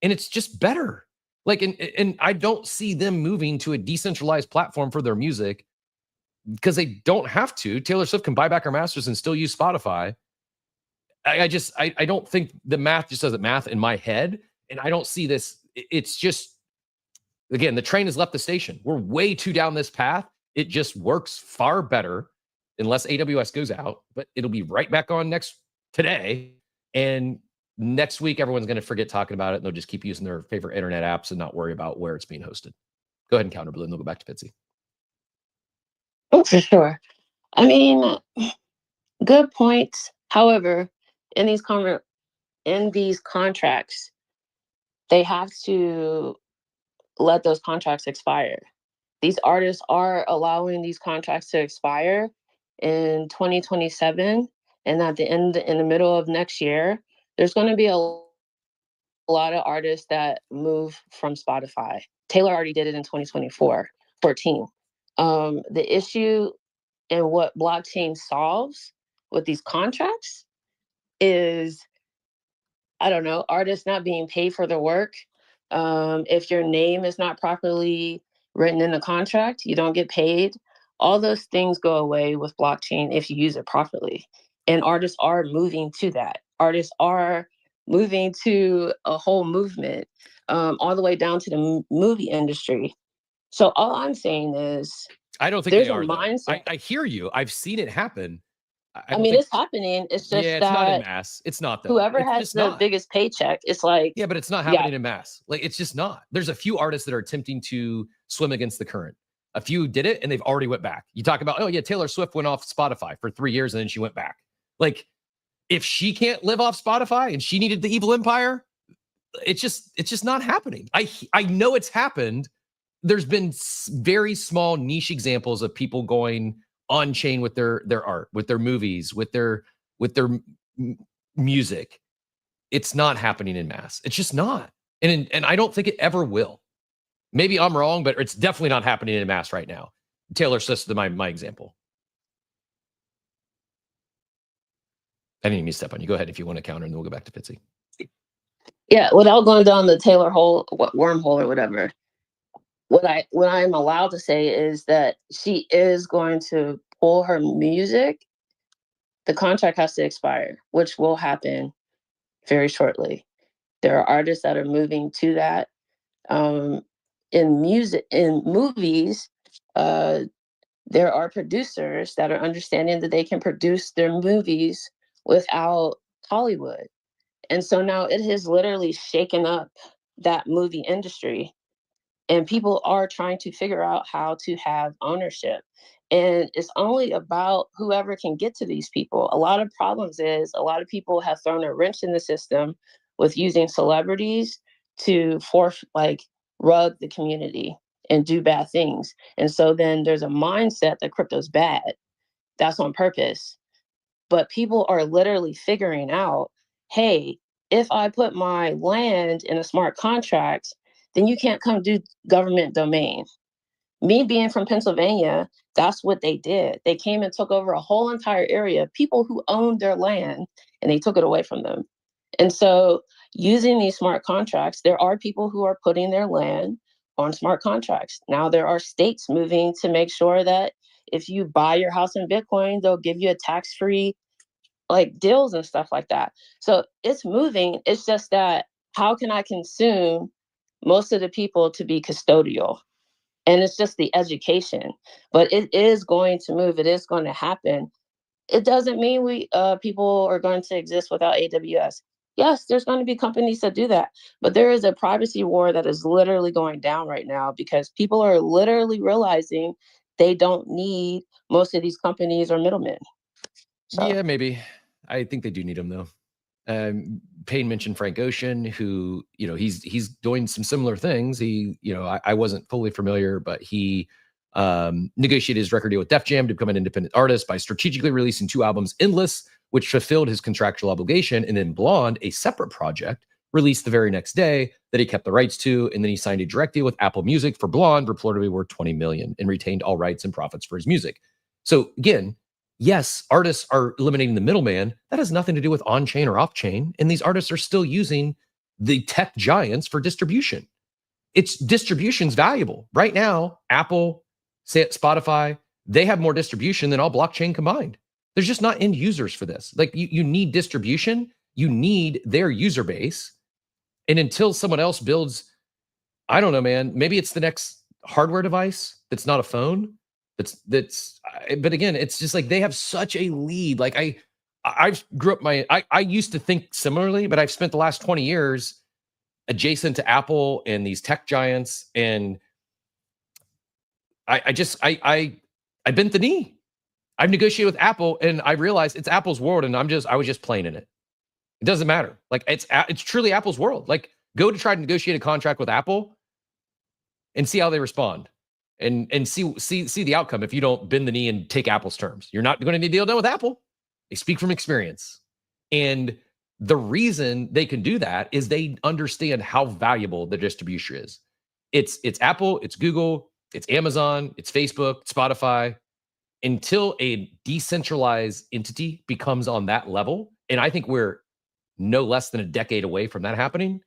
And it's just better. Like, and I don't see them moving to a decentralized platform for their music because they don't have to. Taylor Swift can buy back her masters and still use Spotify. I don't think the math just doesn't math in my head. And I don't see this. It's just, again, the train has left the station. We're way too down this path. It just works far better unless AWS goes out, but it'll be right back on today. And next week, everyone's going to forget talking about it. And they'll just keep using their favorite internet apps and not worry about where it's being hosted. Go ahead and counter Blue, and they'll go back to Fitzy. Oh, for sure. I mean, good points. However, in these contracts, they have to let those contracts expire. These artists are allowing these contracts to expire in 2027, and at the end, in the middle of next year, there's going to be a lot of artists that move from Spotify. Taylor already did it in 2014. The issue and what blockchain solves with these contracts is I don't know, artists not being paid for their work. If your name is not properly written in the contract, you don't get paid. All those things go away with blockchain if you use it properly. And artists are moving to that. Artists are moving to a whole movement, all the way down to the movie industry. So all I'm saying is I don't think there's they a are, though. mindset. I hear you. I've seen it happen. I I don't mean, think. it's happening. It's just Yeah, it's not in that mass. It's not, though. whoever It's has just the not. biggest paycheck, it's like, Yeah, but it's not yeah, happening in mass. Like, it's just not. There's a few artists that are attempting to swim against the current. A few did it and they've already went back. You talk about, oh yeah, Taylor Swift went off Spotify for 3 years and then she went back. Like, if she can't live off Spotify and she needed the evil empire, it's just not happening. I know it's happened. There's been very small niche examples of people going on chain with their art, with their movies, with their music. It's not happening in mass. It's just not. And I don't think it ever will. Maybe I'm wrong, but it's definitely not happening in mass right now. Taylor Swift is my example. I didn't even step on you. Go ahead if you want to counter, and then we'll go back to Fitzy. yeah, without going down the Taylor hole, wormhole or whatever. What I'm allowed to say is that she is going to pull her music. The contract has to expire, which will happen very shortly. There are artists that are moving to that. In movies, there are producers that are understanding that they can produce their movies without Hollywood. And so now it has literally shaken up that movie industry. And people are trying to figure out how to have ownership. And it's only about whoever can get to these people. A lot of problems is a lot of people have thrown a wrench in the system with using celebrities to rug the community and do bad things. And so then there's a mindset that crypto's bad. That's on purpose. But people are literally figuring out, hey, if I put my land in a smart contract, then you can't come do government domain. Me being from Pennsylvania, that's what they did. They came and took over a whole entire area, people who owned their land, and they took it away from them. And so using these smart contracts, there are people who are putting their land on smart contracts. Now there are states moving to make sure that if you buy your house in Bitcoin, they'll give you a tax-free deals and stuff like that. So it's moving. It's just that how can I consume most of the people to be custodial? And it's just the education. But it is going to move. It is going to happen. It doesn't mean people are going to exist without AWS. Yes, there's going to be companies that do that, but there is a privacy war that is literally going down right now because people are literally realizing they don't need most of these companies or middlemen. So. Yeah, maybe. I think they do need them, though. Payne mentioned Frank Ocean, who, he's doing some similar things. He, I wasn't fully familiar, but he negotiated his record deal with Def Jam to become an independent artist by strategically releasing 2 albums, Endless, which fulfilled his contractual obligation, and then Blonde, a separate project, released the very next day that he kept the rights to, and then he signed a direct deal with Apple Music for Blonde, reportedly worth $20 million, and retained all rights and profits for his music. So again, yes, artists are eliminating the middleman. That has nothing to do with on-chain or off-chain, and these artists are still using the tech giants for distribution. Distribution's valuable. Right now, Apple, Spotify, they have more distribution than all blockchain combined. There's just not end users for this. You need distribution, you need their user base. And until someone else builds, I don't know, man, maybe it's the next hardware device that's not a phone. But again, it's just they have such a lead. I grew up I used to think similarly, but I've spent the last 20 years adjacent to Apple and these tech giants. And I bent the knee. I've negotiated with Apple and I realized it's Apple's world. And I was just playing in it. It doesn't matter. It's truly Apple's world. Go to try to negotiate a contract with Apple and see how they respond. And see the outcome if you don't bend the knee and take Apple's terms. You're not going to need a deal done with Apple. They speak from experience. And the reason they can do that is they understand how valuable the distribution is. It's Apple, it's Google, it's Amazon, it's Facebook, Spotify. Until a decentralized entity becomes on that level, and I think we're no less than a decade away from that happening.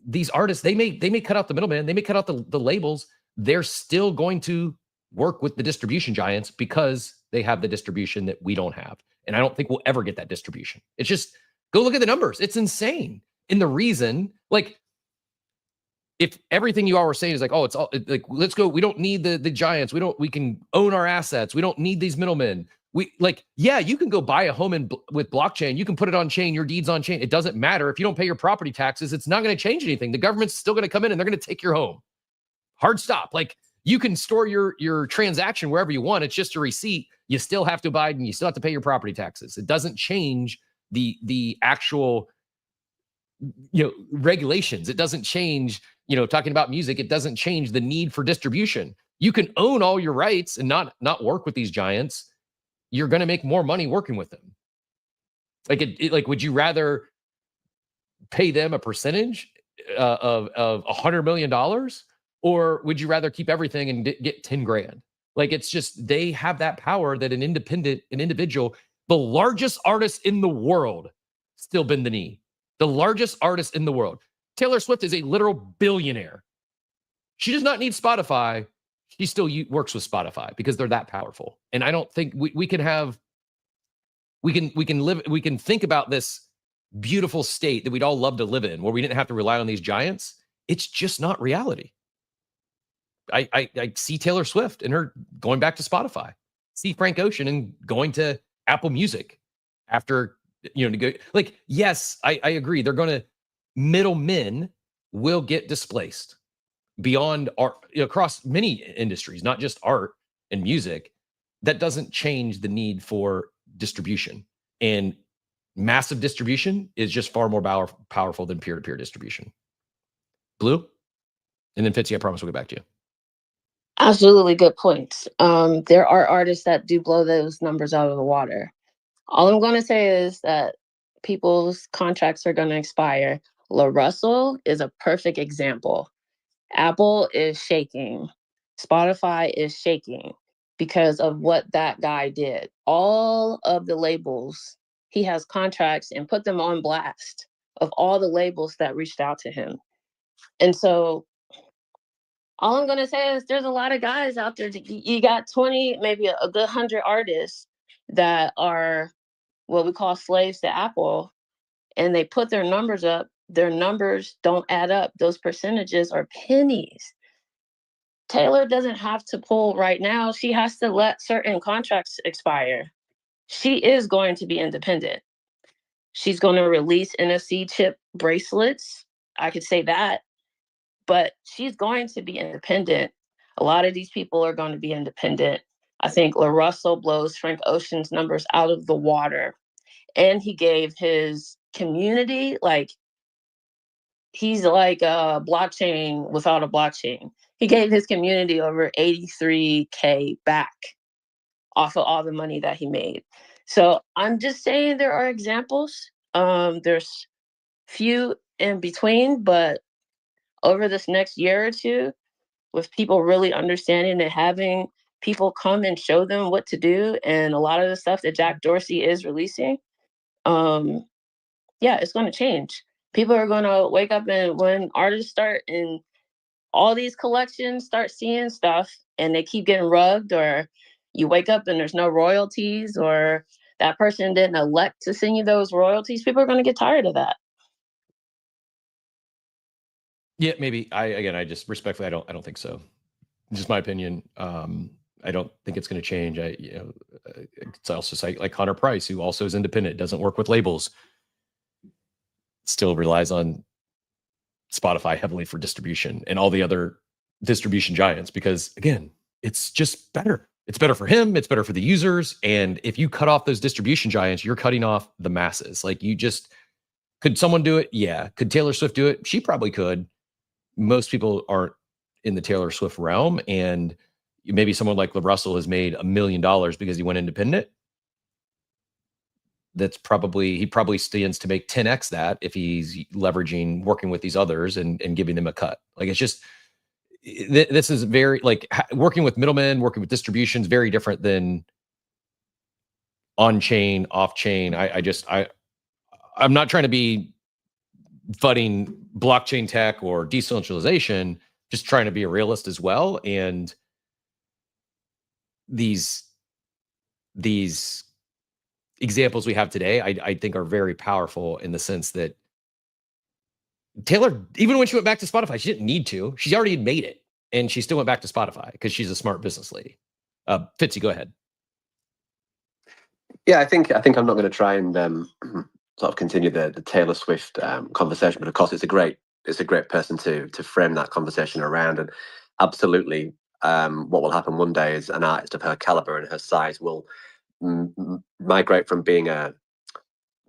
These artists, they may cut out the middleman, they may cut out the labels. They're still going to work with the distribution giants because they have the distribution that we don't have. And I don't think we'll ever get that distribution. It's just, go look at the numbers. It's insane. And the reason, like, if everything you all were saying is like, oh, it's all like, let's go. We don't need the giants. We can own our assets. We don't need these middlemen. Yeah, you can go buy a home with blockchain. You can put it on chain, your deeds on chain. It doesn't matter. If you don't pay your property taxes, it's not going to change anything. The government's still going to come in and they're going to take your home. Hard stop. Like, you can store your transaction wherever you want. It's just a receipt. You still have to abide and you still have to pay your property taxes. It doesn't change the actual, regulations. It doesn't change, talking about music, it doesn't change the need for distribution. You can own all your rights and not work with these giants. You're going to make more money working with them. Like, would you rather pay them a percentage of $100 million, or would you rather keep everything and get 10 grand? Like, it's just, they have that power that an individual, the largest artist in the world, still bend the knee. The largest artist in the world. Taylor Swift is a literal billionaire. She does not need Spotify. She still works with Spotify because they're that powerful. And I don't think we can think about this beautiful state that we'd all love to live in, where we didn't have to rely on these giants. It's just not reality. I see Taylor Swift and her going back to Spotify. See Frank Ocean and going to Apple Music after, yes, I agree. They're going to, middlemen will get displaced beyond art, across many industries, not just art and music. That doesn't change the need for distribution, and massive distribution is just far more powerful than peer-to-peer distribution. Blue, and then Fitzy, I promise we'll get back to you. Absolutely good points. There are artists that do blow those numbers out of the water. All I'm going to say is that people's contracts are going to expire. La Russell is a perfect example. Apple is shaking. Spotify is shaking because of what that guy did. All of the labels, he has contracts and put them on blast of all the labels that reached out to him. And so all I'm going to say is there's a lot of guys out there. You got 20, maybe a good 100 artists that are what we call slaves to Apple, and they put their numbers up. Their numbers don't add up. Those percentages are pennies. Taylor doesn't have to pull right now. She has to let certain contracts expire. She is going to be independent. She's going to release NFC chip bracelets. I could say that. But she's going to be independent. A lot of these people are going to be independent. I think La Russell blows Frank Ocean's numbers out of the water. And he gave his community, he's like a blockchain without a blockchain. He gave his community over $83K back off of all the money that he made. So I'm just saying there are examples. There's few in between, but over this next year or two, with people really understanding and having people come and show them what to do, and a lot of the stuff that Jack Dorsey is releasing, it's going to change. People are going to wake up, and when artists start and all these collections start seeing stuff and they keep getting rugged, or you wake up and there's no royalties, or that person didn't elect to send you those royalties, people are going to get tired of that. Yeah, maybe. I just respectfully, I don't think so. Just my opinion. I don't think it's going to change. It's also like Connor Price, who also is independent, doesn't work with labels, still relies on Spotify heavily for distribution and all the other distribution giants, because again, it's just better. It's better for him. It's better for the users. And if you cut off those distribution giants, you're cutting off the masses. Could someone do it? Yeah. Could Taylor Swift do it? She probably could. Most people aren't in the Taylor Swift realm, and maybe someone like La Russell has made $1 million because he went independent. He probably stands to make 10x that if he's leveraging, working with these others and giving them a cut. It's just, this is very, working with middlemen, working with distributions, very different than on chain, off chain. I'm not trying to be fighting blockchain tech or decentralization, just trying to be a realist as well. And these examples we have today, I think are very powerful in the sense that Taylor, even when she went back to Spotify, she didn't need to. She already made it, and she still went back to Spotify because she's a smart business lady. Fitzy, go ahead. Yeah, I think I'm not going to try and sort of continue the Taylor Swift conversation, but of course it's a great person to frame that conversation around. And absolutely, what will happen one day is an artist of her caliber and her size will migrate from being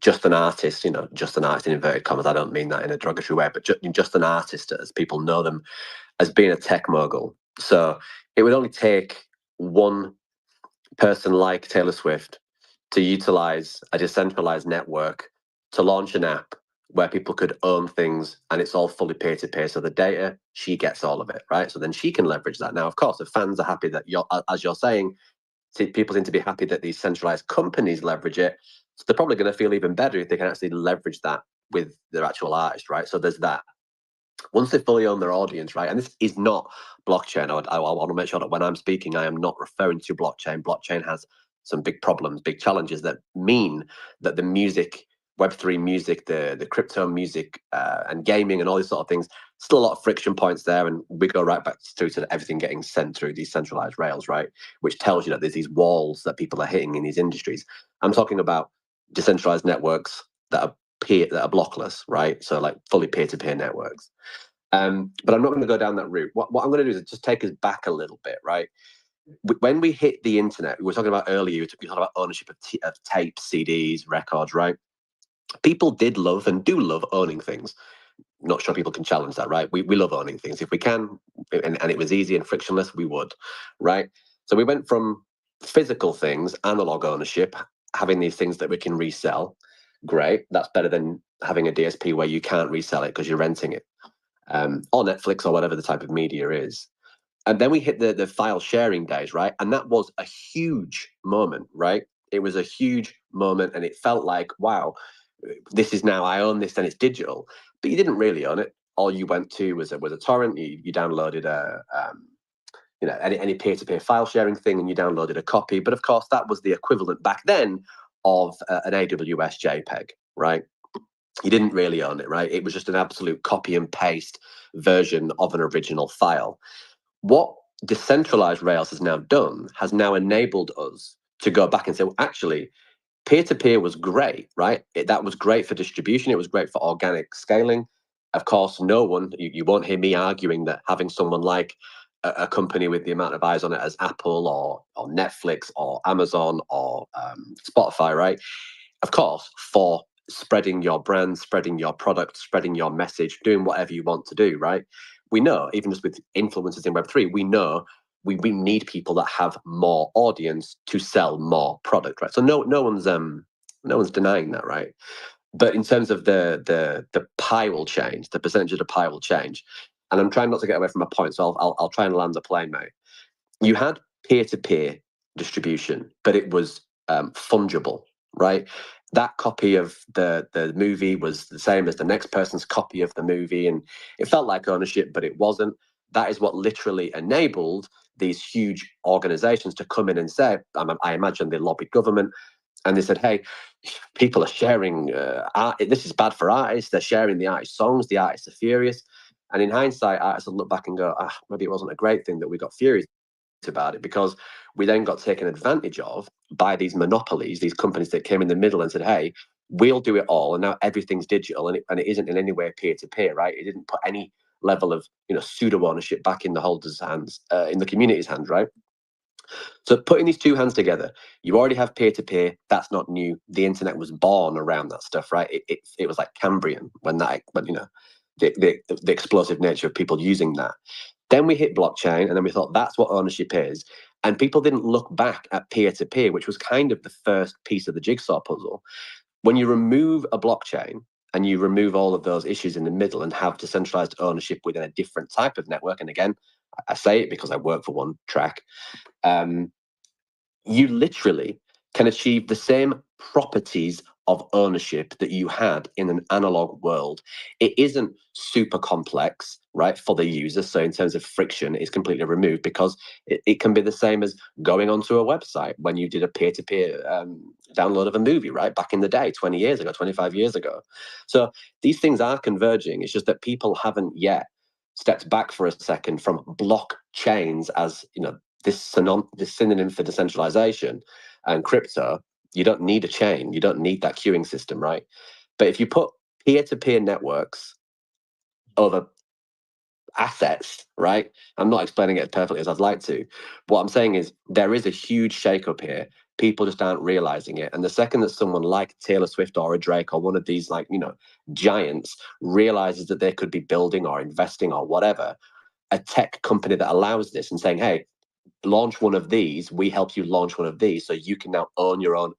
just an artist, just an artist in inverted commas. I don't mean that in a derogatory way, but just an artist as people know them, as being a tech mogul. So it would only take one person like Taylor Swift to utilize a decentralized network to launch an app where people could own things, and it's all fully peer-to-peer. So the data, she gets all of it, right? So then she can leverage that. Now, of course, if fans are happy that as you're saying, people seem to be happy that these centralized companies leverage it. So they're probably going to feel even better if they can actually leverage that with their actual artist, right? So there's that. Once they fully own their audience, right? And this is not blockchain. I want to make sure that when I'm speaking, I am not referring to blockchain. Blockchain has some big problems, big challenges that mean that the music, Web3 music, the crypto music, and gaming and all these sort of things, still a lot of friction points there. And we go right back through to everything getting sent through these centralized rails, right? Which tells you that there's these walls that people are hitting in these industries. I'm talking about decentralized networks that are blockless, right? So like fully peer-to-peer networks. But I'm not going to go down that route. What I'm going to do is just take us back a little bit, right? When we hit the internet, we were talking about earlier, you talked about ownership of tapes, CDs, records, right? People did love and do love owning things. Not sure people can challenge that, right? We love owning things. If we can, and it was easy and frictionless, we would, right? So we went from physical things, analog ownership, having these things that we can resell. Great. That's better than having a DSP where you can't resell it because you're renting it. Or Netflix or whatever the type of media is. And then we hit the file sharing days, right? And that was a huge moment, right? It was a huge moment, and it felt like, wow, this is now, I own this and it's digital. But you didn't really own it. All you went to was a torrent. You downloaded any peer-to-peer file sharing thing, and you downloaded a copy. But of course, that was the equivalent back then of an AWS JPEG, right? You didn't really own it, right? It was just an absolute copy and paste version of an original file. What decentralized Rails has now done has now enabled us to go back and say, well, actually, peer-to-peer was great, right? That was great for distribution. It was great for organic scaling. Of course, you won't hear me arguing that having someone like a company with the amount of eyes on it as Apple or Netflix or Amazon or Spotify, right? Of course, for spreading your brand, spreading your product, spreading your message, doing whatever you want to do, right? We know, even just with influencers in Web3, we know we need people that have more audience to sell more product, right? So no one's denying that, right? But in terms of the pie will change, the percentage of the pie will change. And I'm trying not to get away from my point, so I'll try and land the plane, mate. You had peer-to-peer distribution, but it was fungible, right? That copy of the movie was the same as the next person's copy of the movie, and it felt like ownership, but it wasn't. That is what literally enabled these huge organizations to come in and say, I imagine they lobbied government, and they said, hey, people are sharing art. This is bad for artists. They're sharing the artist songs. The artists are furious. And in hindsight, artists will look back and go, maybe it wasn't a great thing that we got furious about it, because we then got taken advantage of by these monopolies, these companies that came in the middle and said, hey, we'll do it all, and now everything's digital, and it isn't in any way peer-to-peer, right? It didn't put any level of pseudo ownership back in the holder's hands, in the community's hands, right? So putting these two hands together, you already have peer-to-peer. That's not new. The internet was born around that stuff, right? It was like Cambrian when the explosive nature of people using that. Then we hit blockchain, and then we thought that's what ownership is. And people didn't look back at peer-to-peer, which was kind of the first piece of the jigsaw puzzle. When you remove a blockchain and you remove all of those issues in the middle and have decentralized ownership within a different type of network, and again, I say it because I work for one track, you literally can achieve the same properties of ownership that you had in an analog world. It isn't super complex, right, for the user. So in terms of friction, it's completely removed, because it can be the same as going onto a website when you did a peer-to-peer download of a movie, right, back in the day, 20 years ago, 25 years ago. So these things are converging. It's just that people haven't yet stepped back for a second from blockchains as, you know, this synonym for decentralization and crypto. You don't need a chain. You don't need that queuing system, right? But if you put peer-to-peer networks over assets, right? I'm not explaining it as perfectly as I'd like to. What I'm saying is there is a huge shakeup here. People just aren't realizing it. And the second that someone like Taylor Swift or a Drake or one of these, like, you know, giants realizes that they could be building or investing or whatever, a tech company that allows this and saying, hey, launch one of these, we help you launch one of these, so you can now own your own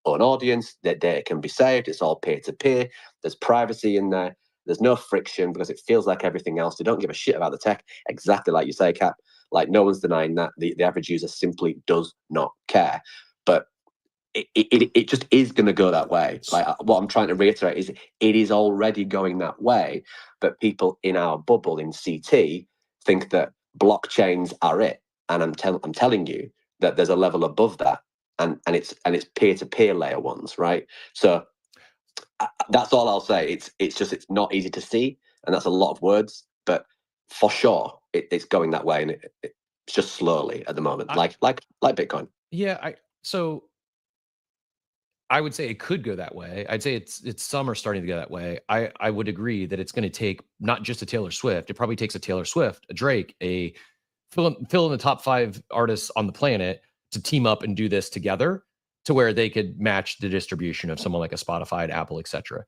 audience, that data can be saved, it's all peer-to-peer, there's privacy in there, there's no friction because it feels like everything else. They don't give a shit about the tech, exactly like you say, Cap. Like, no one's denying that. The average user simply does not care. But it just is going to go that way. Like, what I'm trying to reiterate is it is already going that way, but people in our bubble in CT think that blockchains are it. And I'm telling you that there's a level above that, and it's peer-to-peer layer ones, right? So that's all I'll say. It's not easy to see, and that's a lot of words, but for sure it's going that way, and it's just slowly at the moment, like Bitcoin. Yeah, so I would say it could go that way. I'd say it's some are starting to go that way. I would agree that it's going to take not just a Taylor Swift. It probably takes a Taylor Swift, a Drake, a fill in the top 5 artists on the planet to team up and do this together to where they could match the distribution of someone like a Spotify, an Apple, etc.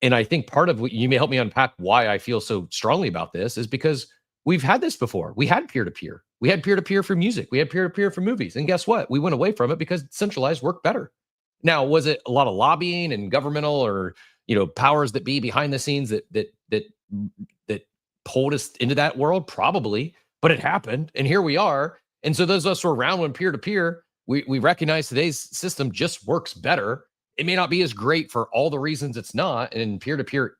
And I think part of what you may help me unpack why I feel so strongly about this is because we've had this before. We had peer-to-peer. We had peer-to-peer for music. We had peer-to-peer for movies. And guess what? We went away from it because centralized worked better. Now, was it a lot of lobbying and governmental or, you know, powers that be behind the scenes that pulled us into that world? Probably, but it happened, and here we are. And so those of us who were around when peer-to-peer, we recognize today's system just works better. It may not be as great for all the reasons it's not, and peer-to-peer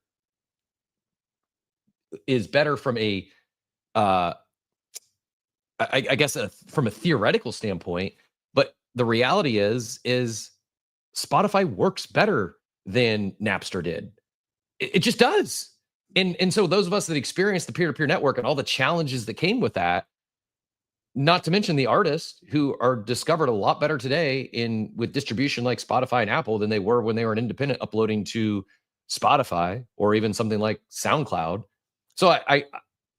is better from a, I guess, from a theoretical standpoint. But the reality is Spotify works better than Napster did. It just does. And so those of us that experienced the peer-to-peer network and all the challenges that came with that, not to mention the artists who are discovered a lot better today with distribution like Spotify and Apple than they were when they were an independent uploading to Spotify or even something like SoundCloud. So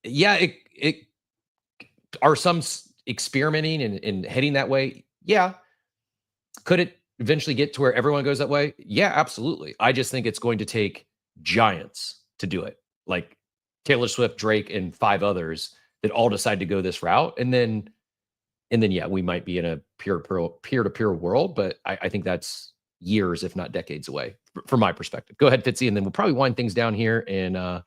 it are some experimenting and heading that way. Yeah. Could it eventually get to where everyone goes that way? Yeah, absolutely. I just think it's going to take giants to do it, like Taylor Swift, Drake, and 5 others that all decide to go this route. And then yeah, we might be in a peer-to-peer world, but I think that's years, if not decades away from my perspective. Go ahead, Fitzy, and then we'll probably wind things down here and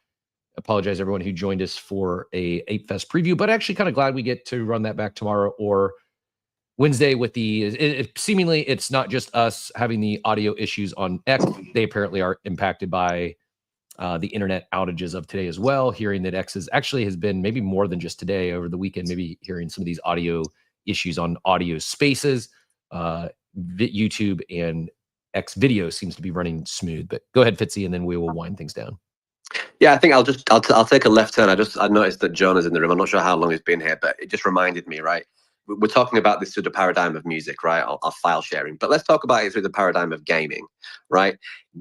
apologize everyone who joined us for a Ape Fest preview, but actually kind of glad we get to run that back tomorrow or Wednesday with seemingly it's not just us having the audio issues on X. They apparently are impacted by the internet outages of today as well. Hearing that X has been maybe more than just today, over the weekend, maybe hearing some of these audio issues on audio spaces. YouTube and X video seems to be running smooth, but go ahead, Fitzy, and then we will wind things down. Yeah, I think I'll take a left turn. I noticed that Jonah's in the room. I'm not sure how long he's been here, but it just reminded me, right? We're talking about this through the paradigm of music, right? Our file sharing, but let's talk about it through the paradigm of gaming, right?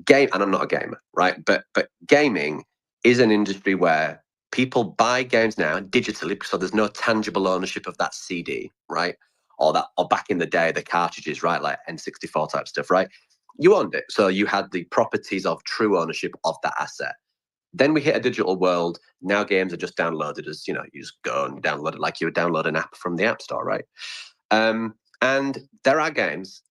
And I'm not a gamer, right? But gaming is an industry where people buy games now digitally, so there's no tangible ownership of that CD, right? Or back in the day, the cartridges, right? Like N64 type stuff, right? You owned it, so you had the properties of true ownership of that asset. Then we hit a digital world. Now games are just downloaded as, you just go and download it like you would download an app from the App Store, right? And there are games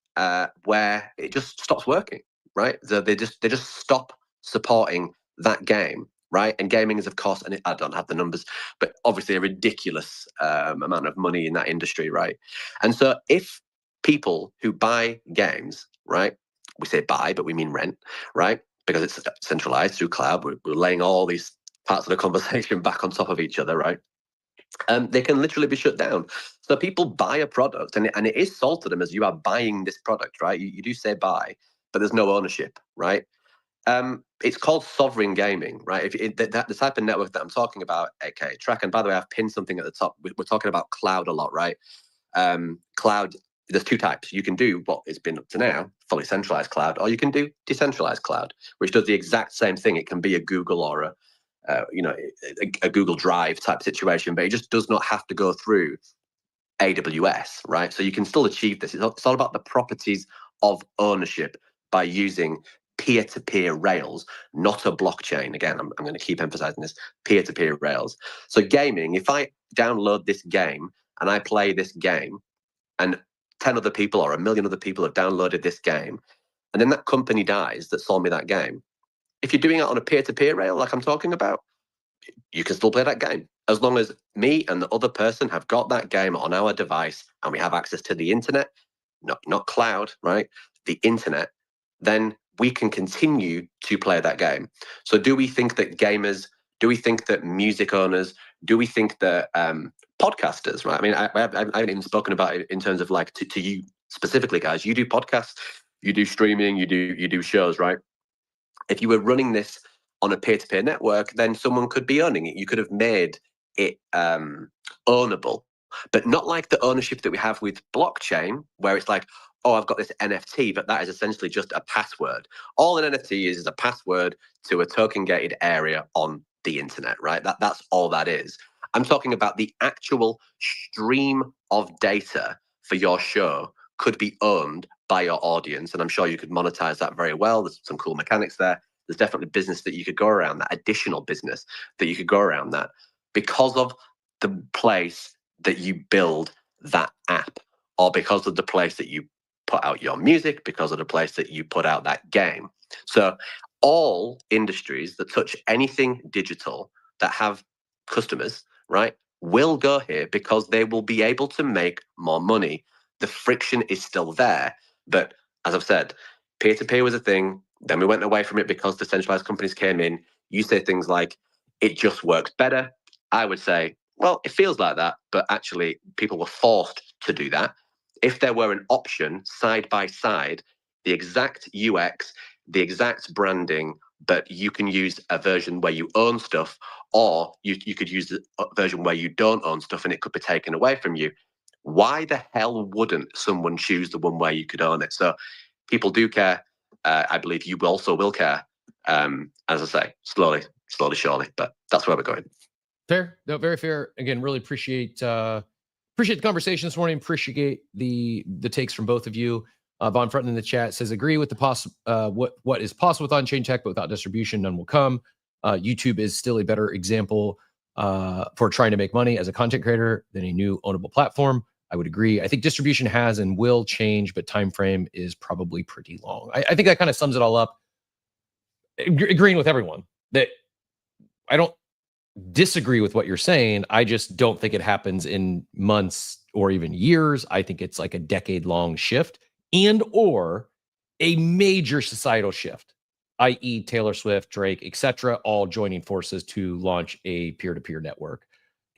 where it just stops working, right? So they just stop supporting that game, right? And gaming is, of course, and I don't have the numbers, but obviously a ridiculous amount of money in that industry, right? And so if people who buy games, right, we say buy, but we mean rent, right? Because it's centralized through cloud. We're laying all these parts of the conversation back on top of each other, right? They can literally be shut down. So people buy a product, and it is sold to them as you are buying this product, right? You do say buy, but there's no ownership, right? It's called sovereign gaming, right? The type of network that I'm talking about, aka Track. And by the way, I've pinned something at the top. We're talking about cloud a lot, right? Cloud, there's two types. You can do what it's been up to now, fully centralized cloud, or you can do decentralized cloud, which does the exact same thing. It can be a Google or a Google Drive type situation, but it just does not have to go through AWS, right? So you can still achieve this. It's all about the properties of ownership by using peer-to-peer rails, not a blockchain. Again, I'm going to keep emphasizing this, peer-to-peer rails. So gaming, if I download this game and I play this game and 10 other people or 1 million other people have downloaded this game, and then that company dies that sold me that game, if you're doing it on a peer-to-peer rail like I'm talking about, you can still play that game. As long as me and the other person have got that game on our device and we have access to the internet, not cloud, right? The internet, then we can continue to play that game. So do we think that gamers, do we think that music owners, do we think that podcasters, right? I mean, I haven't even spoken about it in terms of like to you specifically, guys. You do podcasts, you do streaming, you do shows, right? If you were running this on a peer-to-peer network, then someone could be owning it. You could have made it ownable, but not like the ownership that we have with blockchain, where it's like, oh, I've got this NFT, but that is essentially just a password. All an NFT is a password to a token-gated area on the internet, right? That's all that is. I'm talking about the actual stream of data for your show could be owned by your audience, and I'm sure you could monetize that very well. There's some cool mechanics there. There's definitely business that you could go around that, additional business that you could go around that because of the place that you build that app, or because of the place that you put out your music, because of the place that you put out that game. So all industries that touch anything digital that have customers, right, will go here because they will be able to make more money. The friction is still there. But as I've said, peer-to-peer was a thing. Then we went away from it because the centralized companies came in. You say things like, it just works better. I would say, well, it feels like that, but actually people were forced to do that. If there were an option side by side, the exact UX, the exact branding, but you can use a version where you own stuff, or you could use a version where you don't own stuff and it could be taken away from you. Why the hell wouldn't someone choose the one where you could own it? So people do care. I believe you also will care. As I say, slowly, surely, but that's where we're going. Fair, no, very fair. Again, really appreciate the conversation this morning. Appreciate the takes from both of you. Von Front in the chat says, agree with the what is possible with on-chain tech, but without distribution, none will come. YouTube is still a better example for trying to make money as a content creator than a new ownable platform. I would agree. I think distribution has and will change, but time frame is probably pretty long. I think that kind of sums it all up. Agreeing with everyone that I don't disagree with what you're saying. I just don't think it happens in months or even years. I think it's like a decade-long shift and or a major societal shift, i.e. Taylor Swift, Drake, etc., all joining forces to launch a peer-to-peer network.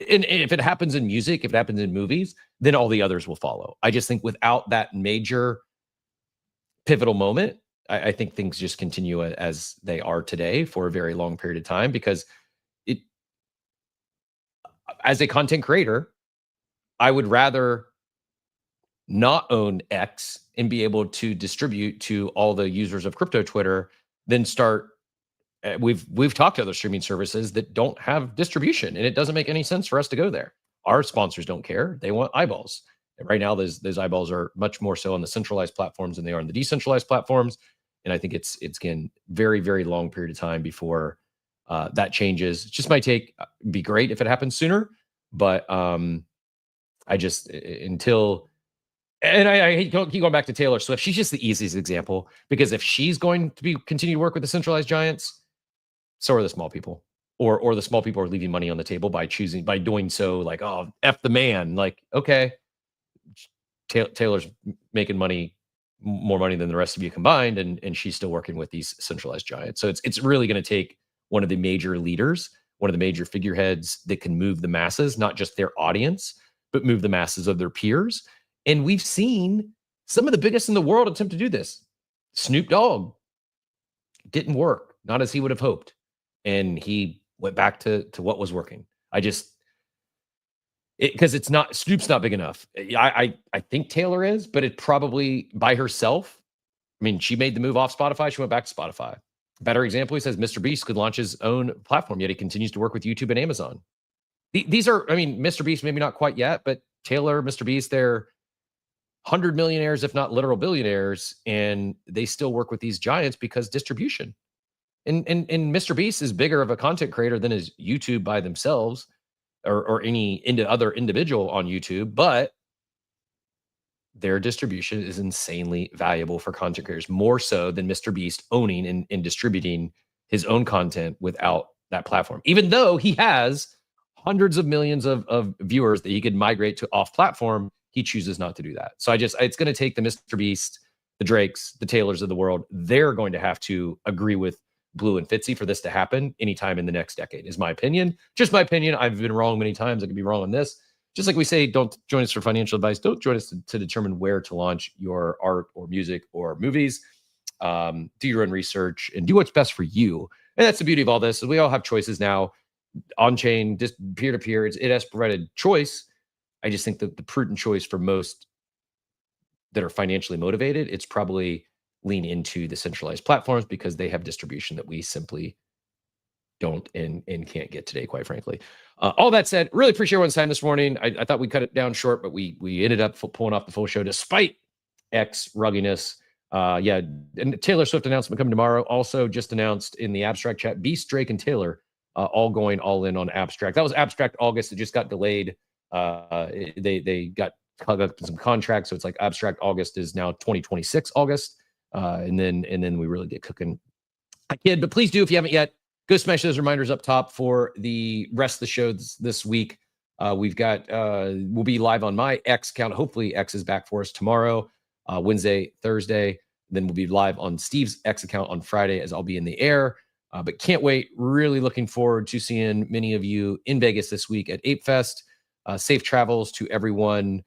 And if it happens in music, if it happens in movies, then all the others will follow. I just think without that major pivotal moment, I think things just continue as they are today for a very long period of time, because as a content creator, I would rather not own X and be able to distribute to all the users of crypto Twitter than start. We've talked to other streaming services that don't have distribution, and it doesn't make any sense for us to go there. Our sponsors don't care; they want eyeballs. And right now, those eyeballs are much more so on the centralized platforms than they are on the decentralized platforms. And I think it's again very, very long period of time before that changes. It just might be great if it happens sooner, but I just until. And I keep going back to Taylor Swift. She's just the easiest example, because if she's going to continue to work with the centralized giants, so are the small people, or the small people are leaving money on the table by doing so. Like, oh, F the man. Like, okay, Taylor's making money more money than the rest of you combined, and she's still working with these centralized giants. So it's really going to take one of the major leaders, one of the major figureheads that can move the masses, not just their audience, but move the masses of their peers. And we've seen some of the biggest in the world attempt to do this. Snoop Dogg didn't work, not as he would have hoped, and he went back to what was working. Because it's not, Snoop's not big enough. I think Taylor is, but it probably by herself. I mean, she made the move off Spotify. She went back to Spotify. Better example, he says Mr. Beast could launch his own platform, yet he continues to work with YouTube and Amazon. These are, I mean, Mr. Beast, maybe not quite yet, but Taylor, Mr. Beast, they're 100 millionaires, if not literal billionaires, and they still work with these giants because distribution. And Mr. Beast is bigger of a content creator than is YouTube by themselves, or any other individual on YouTube, but their distribution is insanely valuable for content creators, more so than Mr. Beast owning and distributing his own content without that platform. Even though he has hundreds of millions of viewers that he could migrate to off platform, he chooses not to do that. So it's going to take the Mr. Beast, the Drakes, the Taylors of the world. They're going to have to agree with Bleu and Fitzy for this to happen anytime in the next decade, is my opinion. Just my opinion. I've been wrong many times. I could be wrong on this. Just like we say, don't join us for financial advice. Don't join us to determine where to launch your art or music or movies. Do your own research and do what's best for you. And that's the beauty of all this. We all have choices now, on-chain, just peer-to-peer. It has provided choice. I just think that the prudent choice for most that are financially motivated, it's probably lean into the centralized platforms because they have distribution that we simply don't and can't get today, quite frankly. All that said, really appreciate everyone's time this morning. I thought we cut it down short, but we ended up pulling off the full show despite X rugginess. Yeah, and Taylor Swift announcement coming tomorrow. Also just announced in the Abstract chat, Beast, Drake, and Taylor all going all in on Abstract. That was Abstract August. It just got delayed. They got hung up in some contracts, so it's like Abstract August is now 2026 August. And then we really get cooking. I kid, but please do, if you haven't yet, go smash those reminders up top for the rest of the show this week. We've got we'll be live on my X account. Hopefully X is back for us tomorrow, Wednesday, Thursday. Then we'll be live on Steve's X account on Friday as I'll be in the air. But can't wait. Really looking forward to seeing many of you in Vegas this week at Ape Fest. Safe travels to everyone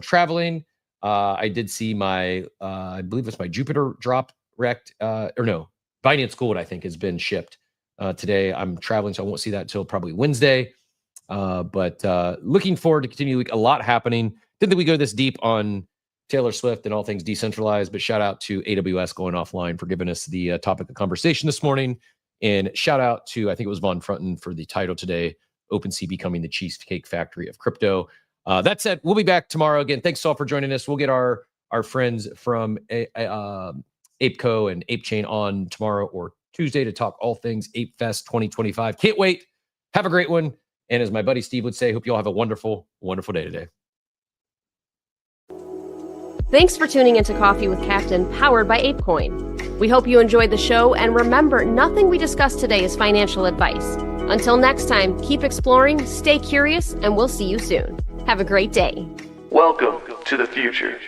traveling. I did see my, I believe it's my Jupiter drop wrecked, or no, Binance Gold, I think, has been shipped today. I'm traveling, so I won't see that until probably Wednesday. But looking forward to continue. A lot happening. Didn't think we go this deep on Taylor Swift and all things decentralized, but shout out to AWS going offline for giving us the topic of conversation this morning. And shout out to, I think it was Von Frunten for the title today, OpenSea becoming the cheesecake factory of crypto. That said, we'll be back tomorrow. Again, thanks all for joining us. We'll get our friends from ApeCo and ApeChain on tomorrow or Tuesday to talk all things Ape Fest 2025. Can't wait. Have a great one. And as my buddy Steve would say, hope you all have a wonderful, wonderful day today. Thanks for tuning into Coffee with Captain, powered by ApeCoin. We hope you enjoyed the show, and remember, nothing we discussed today is financial advice. Until next time, keep exploring, stay curious, and we'll see you soon. Have a great day. Welcome to the future.